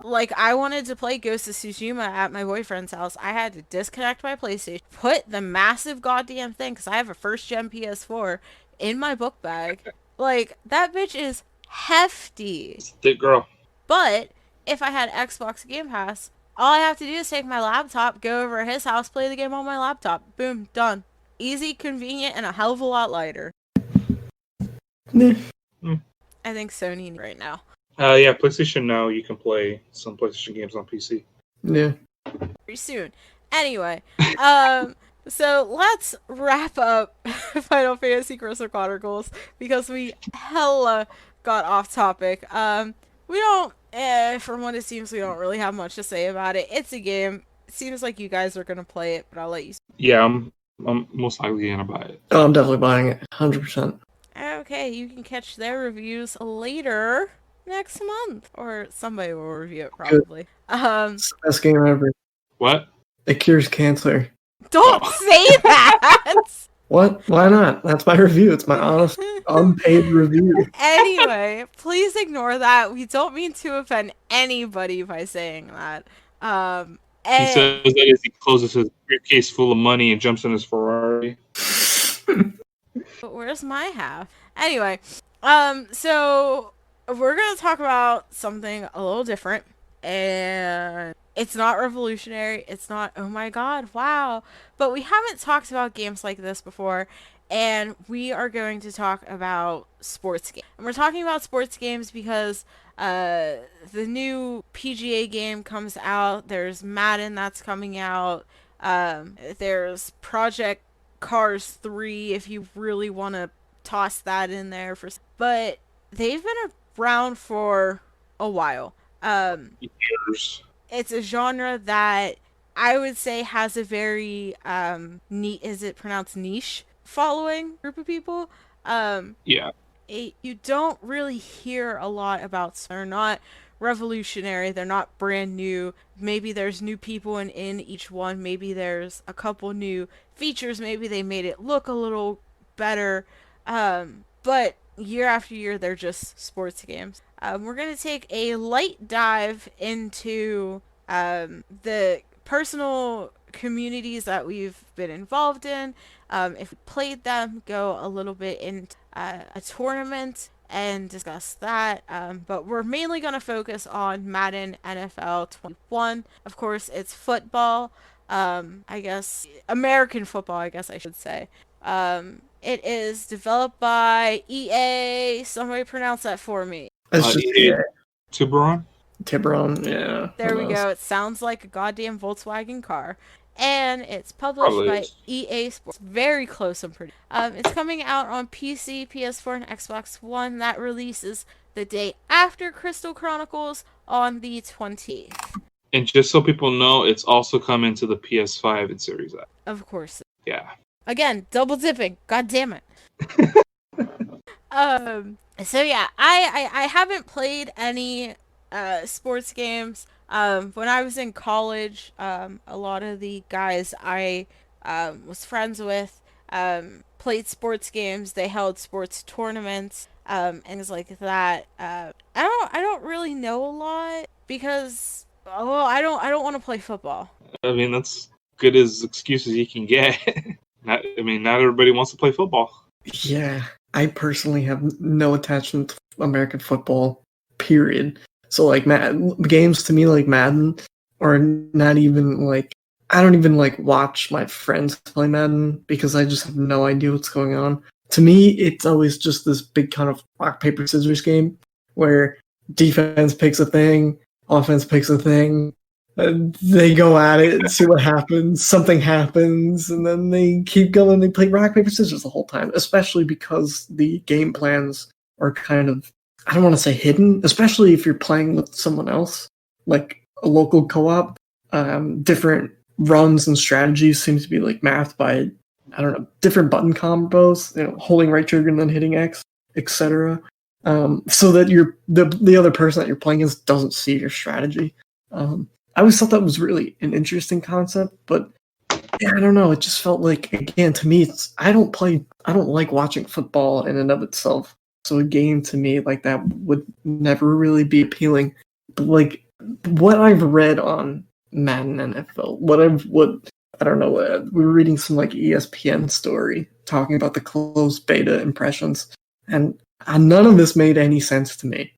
like, I wanted to play Ghost of Tsushima at my boyfriend's house. I had to disconnect my PlayStation, put the massive goddamn thing, because I have a first-gen PS4, in my book bag. Like, that bitch is hefty. Thick girl. But if I had Xbox Game Pass, all I have to do is take my laptop, go over to his house, play the game on my laptop. Boom, done. Easy, convenient, and a hell of a lot lighter. I think Sony right now. Yeah, PlayStation Now, you can play some PlayStation games on PC. Yeah. Pretty soon. Anyway, so let's wrap up Final Fantasy Crystal Chronicles, because we hella got off topic. We don't, from what it seems, we don't really have much to say about it. It's a game. It seems like you guys are gonna play it, but I'll let you. Yeah, I'm most likely gonna buy it. Oh, I'm definitely buying it, 100%. Okay, you can catch their reviews later next month, or somebody will review it probably. It's the best game ever. What? It cures cancer. Don't say that! What? Why not? That's my review. It's my honest, unpaid review. Anyway, please ignore that. We don't mean to offend anybody by saying that. He says that as he closes his briefcase full of money and jumps in his Ferrari. But where's my half? Anyway, so we're gonna talk about something a little different, and it's not revolutionary. It's not, oh my god, wow. But we haven't talked about games like this before, and we are going to talk about sports games. And we're talking about sports games because the new PGA game comes out. There's Madden that's coming out. There's Project Cars 3 if you really want to toss that in there. But they've been a around for a while. Years. It's a genre that I would say has a very neat, is it pronounced niche following group of people. Um, Yeah. you don't really hear a lot about. They're not revolutionary. They're not brand new. Maybe there's new people in each one. Maybe there's a couple new features. Maybe they made it look a little better. But year after year, they're just sports games. We're gonna take a light dive into the personal communities that we've been involved in. If we played them, go a little bit into a tournament and discuss that. But we're mainly going to focus on Madden NFL 21. Of course, it's football. I guess American football, I guess I should say. It is developed by EA. Somebody pronounce that for me. It's just Tiburon? Tiburon, yeah. There we go. It sounds like a goddamn Volkswagen car. And it's published Probably by is. EA Sports. Very close, I'm pretty. It's coming out on PC, PS4, and Xbox One. That releases the day after Crystal Chronicles on the 20th. And just so people know, it's also coming to the PS5 and Series X. Of course. Yeah. Again, double dipping. God damn it. So yeah, I haven't played any sports games. When I was in college, a lot of the guys I was friends with played sports games. They held sports tournaments and things like that. I don't really know a lot because I don't want to play football. I mean, that's good as excuses you can get. Not everybody wants to play football. Yeah, I personally have no attachment to American football, period. So, like, games to me like Madden are not even, like, I don't even, like, watch my friends play Madden because I just have no idea what's going on. To me, it's always just this big kind of rock, paper, scissors game where defense picks a thing, offense picks a thing, and they go at it and see what happens. Something happens, and then they keep going. They play rock, paper, scissors the whole time, especially because the game plans are kind of, I don't want to say hidden, especially if you're playing with someone else, like a local co-op. Different runs and strategies seem to be like mathed by, I don't know, different button combos, holding right trigger and then hitting X, etc. So that the other person that you're playing as doesn't see your strategy. I always thought that was really an interesting concept, but yeah, I don't know. It just felt like, again, to me, I don't like watching football in and of itself. So a game to me like that would never really be appealing. But like what I've read on Madden NFL, I don't know. We were reading some like ESPN story talking about the closed beta impressions, and none of this made any sense to me.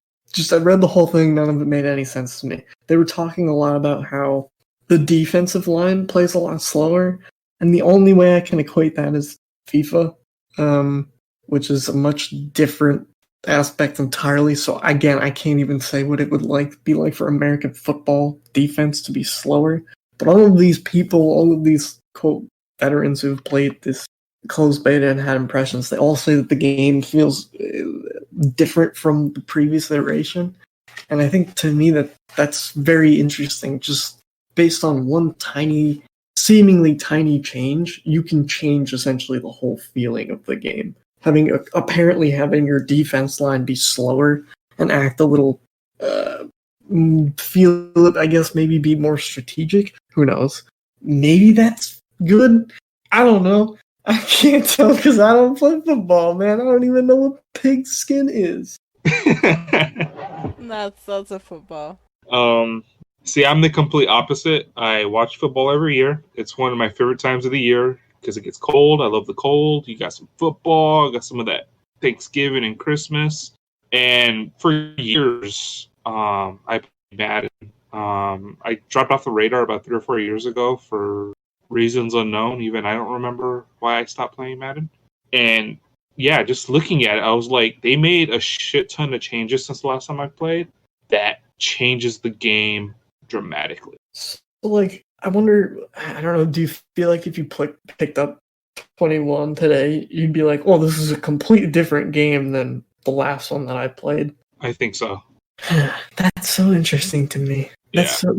I read the whole thing. None of it made any sense to me. They were talking a lot about how the defensive line plays a lot slower, and the only way I can equate that is FIFA, which is a much different aspect entirely. So again, I can't even say what it would be like for American football defense to be slower. But all of these people, all of these quote veterans who've played this closed beta and had impressions, they all say that the game feels different from the previous iteration. And I think to me that's very interesting. Just based on one seemingly tiny change, you can change essentially the whole feeling of the game. Apparently having your defense line be slower and act a little, feel it, I guess, maybe be more strategic. Who knows? Maybe that's good. I don't know. I can't tell because I don't play football, man. I don't even know what pigskin is. That's a football. See, I'm the complete opposite. I watch football every year. It's one of my favorite times of the year because it gets cold. I love the cold. You got some football. Got some of that Thanksgiving and Christmas. And for years, I played Madden. I dropped off the radar about 3 or 4 years ago for reasons unknown. Even I don't remember why I stopped playing Madden. And yeah, just looking at it, I was like, they made a shit ton of changes since the last time I played that changes the game dramatically. So, like, I wonder, I don't know, do you feel like if you picked up 21 today, you'd be like, oh, this is a completely different game than the last one that I played? I think so. That's so interesting to me. That's Yeah.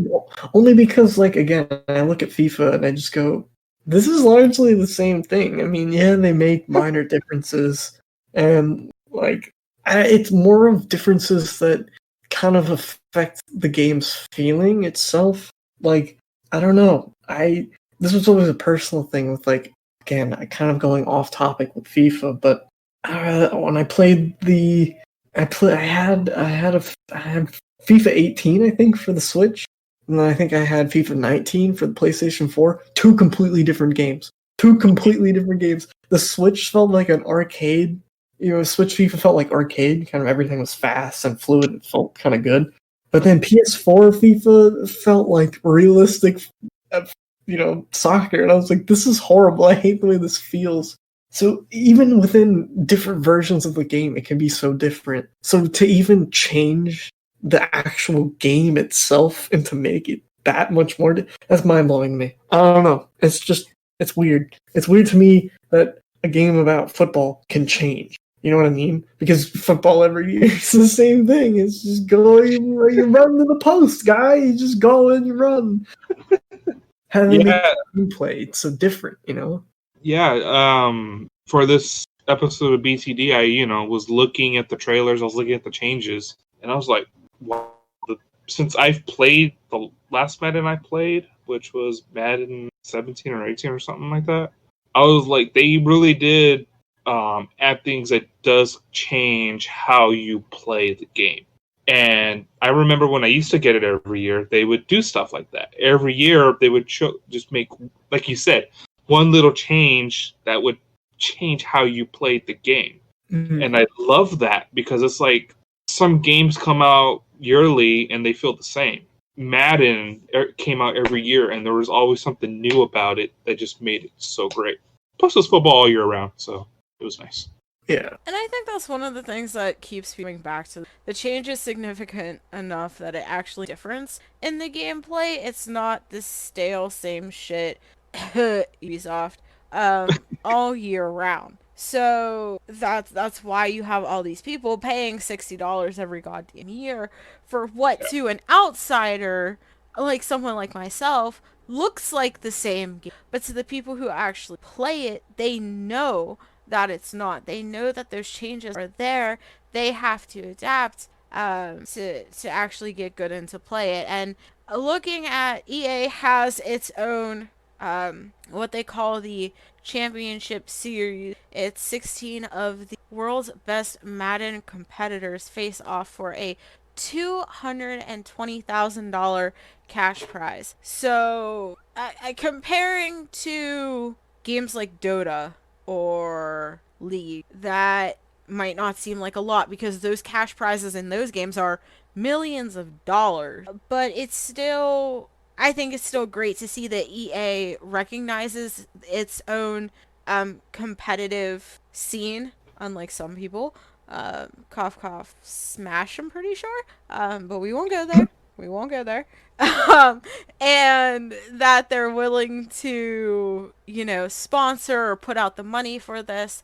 only because, like, again, I look at FIFA and I just go, this is largely the same thing. I mean, yeah, they make minor differences, and like, it's more of differences that kind of affect the game's feeling itself. Like, I don't know. This was always a personal thing with, like, again, I kind of going off topic with FIFA, but when I played I had FIFA 18, I think, for the Switch, and then I think I had FIFA 19 for the PlayStation 4. Two completely different games. Two completely different games. The Switch felt like an arcade. Switch FIFA felt like arcade. Kind of everything was fast and fluid. It felt kind of good. But then PS4 FIFA felt like realistic, soccer. And I was like, this is horrible. I hate the way this feels. So even within different versions of the game, it can be so different. So to even change the actual game itself and to make it that much more, that's mind-blowing to me. I don't know. It's weird. It's weird to me that a game about football can change. You know what I mean? Because football every year is the same thing. It's just go, you run to the post, guy. You just go and you run. How do they make gameplay? It's so different, Yeah, for this episode of BTD, I was looking at the trailers, I was looking at the changes, and I was like, wow. Since I've played the last Madden I played, which was Madden 17 or 18 or something like that, I was like, they really did add things that does change how you play the game. And I remember when I used to get it every year, they would do stuff like that. Every year, they would just make, like you said, one little change that would change how you played the game. Mm-hmm. And I love that because it's like some games come out yearly and they feel the same. Madden came out every year and there was always something new about it that just made it so great. Plus, it was football all year round, so it was nice. Yeah. And I think that's one of the things that keeps coming back to the change is significant enough that it actually difference in the gameplay. It's not this stale same shit Ubisoft all year round. So that's why you have all these people paying $60 every goddamn year for what to an outsider like someone like myself looks like the same game. But to the people who actually play it, they know that it's not. They know that those changes are there. They have to adapt to actually get good and to play it. And looking at EA has its own what they call the Championship Series. It's 16 of the world's best Madden competitors face off for a $220,000 cash prize. So, comparing to games like Dota or League, that might not seem like a lot because those cash prizes in those games are millions of dollars. But it's still, I think it's still great to see that EA recognizes its own competitive scene, unlike some people. Cough, cough, smash, I'm pretty sure. But we won't go there. We won't go there. And that they're willing to, sponsor or put out the money for this.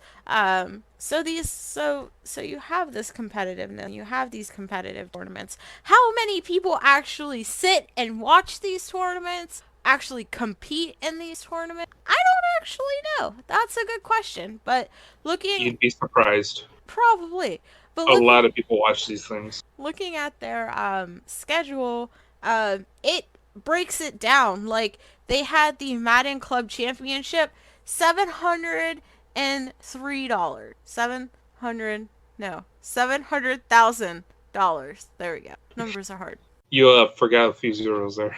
So you have this competitiveness. You have these competitive tournaments. How many people actually sit and watch these tournaments? Actually compete in these tournaments? I don't actually know. That's a good question. But you'd be surprised. Probably. But a lot of people watch these things. Looking at their schedule, it breaks it down. Like, they had the Madden Club Championship, $703. $700,000. There we go. Numbers are hard. You forgot a few zeros there.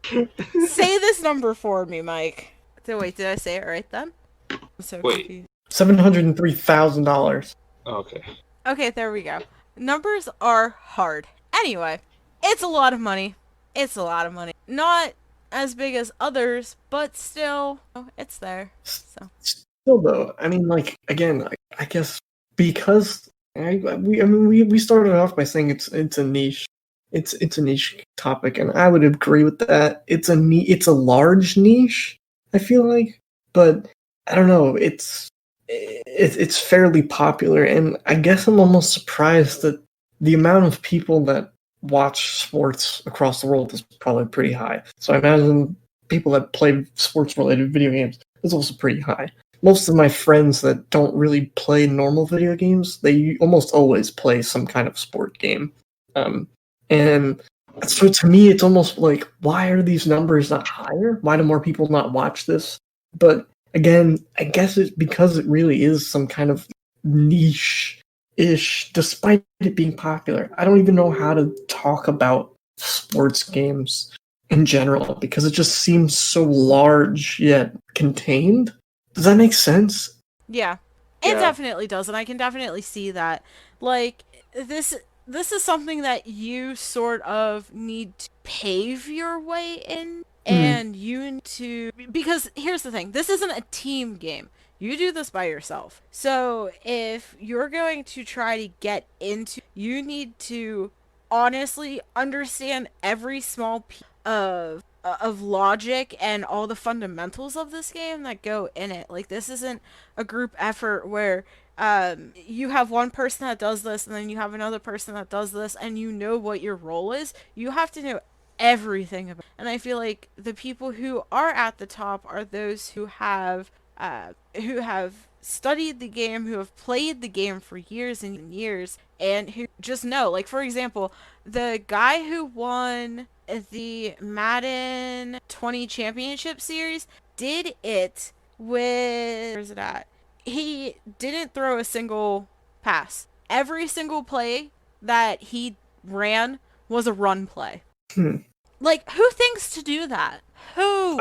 Say this number for me, Mike. Wait, did I say it right then? I'm so confused. $703,000. Okay. Okay, there we go. Numbers are hard. Anyway, it's a lot of money. It's a lot of money. Not as big as others, but still, it's there. So. Still, though, I mean, like, again, I guess because we started off by saying it's a niche. It's a niche topic, and I would agree with that. It's a large niche, I feel like, but I don't know. It's it's fairly popular, and I guess I'm almost surprised that the amount of people that watch sports across the world is probably pretty high. So I imagine people that play sports-related video games is also pretty high. Most of my friends that don't really play normal video games, they almost always play some kind of sport game. And so to me, it's almost like, why are these numbers not higher? Why do more people not watch this? But again, I guess it's because it really is some kind of niche-ish, despite it being popular. I don't even know how to talk about sports games in general because it just seems so large yet contained. Does that make sense? Yeah, it definitely does, and I can definitely see that. Like, this is something that you sort of need to pave your way in, and you need to, because here's the thing, this isn't a team game. You do this by yourself. So if you're going to try to get into, you need to honestly understand every small piece of logic and all the fundamentals of this game that go in it. Like, this isn't a group effort where you have one person that does this and then you have another person that does this and you know what your role is. You have to know everything about it. And I feel like the people who are at the top are those who have studied the game, who have played the game for years and years, and who just know. Like, for example, the guy who won the Madden 20 Championship Series did it with... Where's it at? He didn't throw a single pass. Every single play that he ran was a run play. Like, who thinks to do that? Who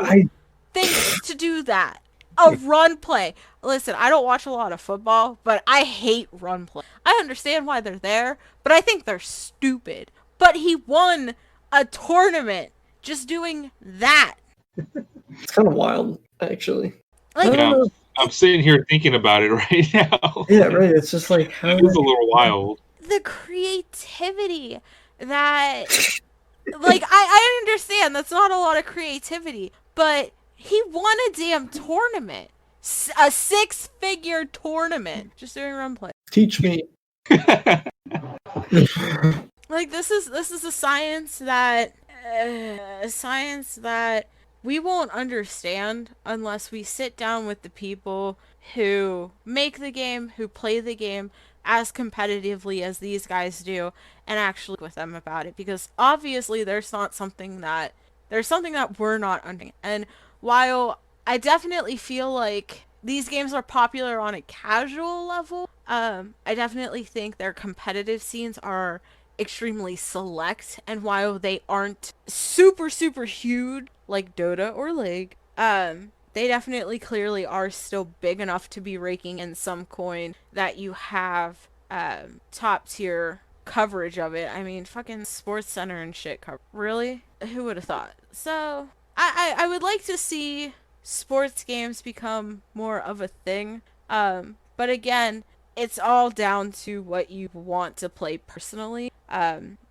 thinks to do that? A run play. Listen, I don't watch a lot of football, but I hate run play. I understand why they're there, but I think they're stupid. But he won a tournament just doing that. It's kind of wild, actually. Like, I'm sitting here thinking about it right now. Yeah, right. It's just like, how It is a little wild. The creativity that, like, I understand that's not a lot of creativity, but he won a damn tournament. A 6-figure tournament. Just doing run play. Teach me. Like, this is a science that we won't understand unless we sit down with the people who make the game, who play the game as competitively as these guys do, and actually with them about it. Because obviously there's something that we're not understanding. And while I definitely feel like these games are popular on a casual level, I definitely think their competitive scenes are extremely select, and while they aren't super huge like Dota or League, they definitely clearly are still big enough to be raking in some coin that you have top tier coverage of it. I mean, fucking Sports Center and shit cover. Really? Who would have thought? So I would like to see sports games become more of a thing, but again, it's all down to what you want to play personally.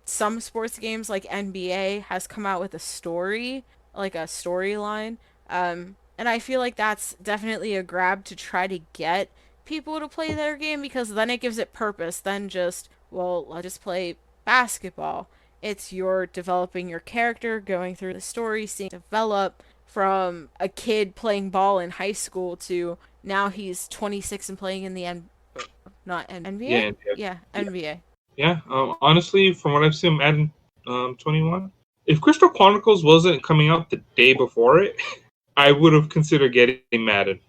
Some sports games like NBA has come out with a story, like a storyline, and I feel like that's definitely a grab to try to get people to play their game, because then it gives it purpose than just, well, let's just play basketball. It's you're developing your character, going through the story, seeing it develop from a kid playing ball in high school to now he's 26 and playing in the NBA? Yeah, NBA. Yeah, honestly, from what I've seen, Madden 21, if Crystal Chronicles wasn't coming out the day before it, I would have considered getting Madden.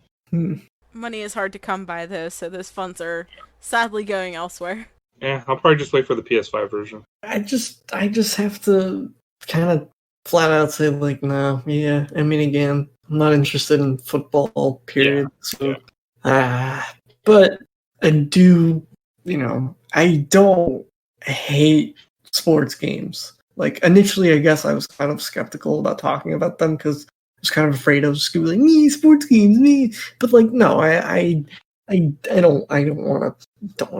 Money is hard to come by, though, so those funds are sadly going elsewhere. Yeah, I'll probably just wait for the PS5 version. I just have to kind of flat out say, like, no, yeah. I mean, again, I'm not interested in football, period. But I do, I don't hate sports games. Like, initially, I guess I was kind of skeptical about talking about them because I was kind of afraid I was just going to be like, me, sports games, me. But, like, no, I don't want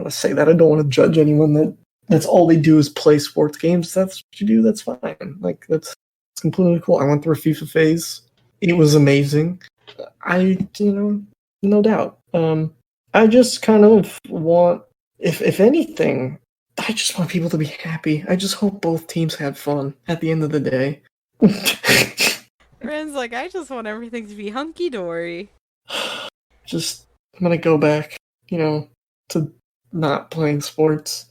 to say that. I don't want to judge anyone that's all they do is play sports games. That's what you do. That's fine. Like, that's completely cool. I went through a FIFA phase. It was amazing. No doubt. I just kind of want, if anything, I just want people to be happy. I just hope both teams had fun at the end of the day. Ren's like, I just want everything to be hunky dory. Just, I'm gonna go back, to not playing sports.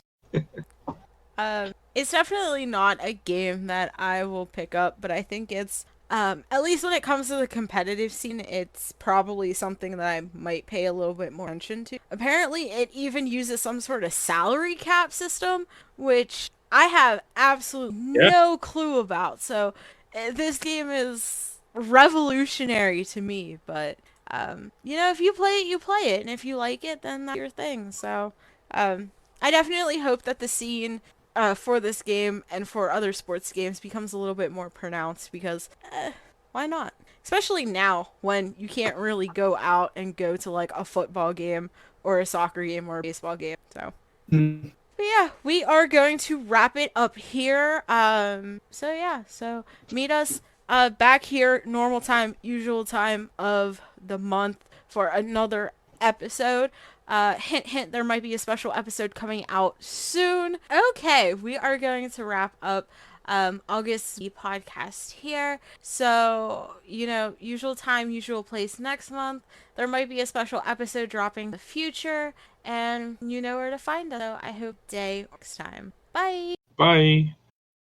It's definitely not a game that I will pick up, but I think it's, at least when it comes to the competitive scene, it's probably something that I might pay a little bit more attention to. Apparently, it even uses some sort of salary cap system, which I have absolutely no clue about. So, this game is revolutionary to me, but, if you play it, you play it, and if you like it, then that's your thing. So, I definitely hope that the scene for this game and for other sports games becomes a little bit more pronounced because why not? Especially now when you can't really go out and go to like a football game or a soccer game or a baseball game. So, but yeah, we are going to wrap it up here. So meet us back here, normal time, usual time of the month for another episode. Hint, hint, there might be a special episode coming out soon. Okay, we are going to wrap up August podcast here. So, usual time, usual place next month. There might be a special episode dropping in the future, and you know where to find us. So I hope day next time. Bye! Bye.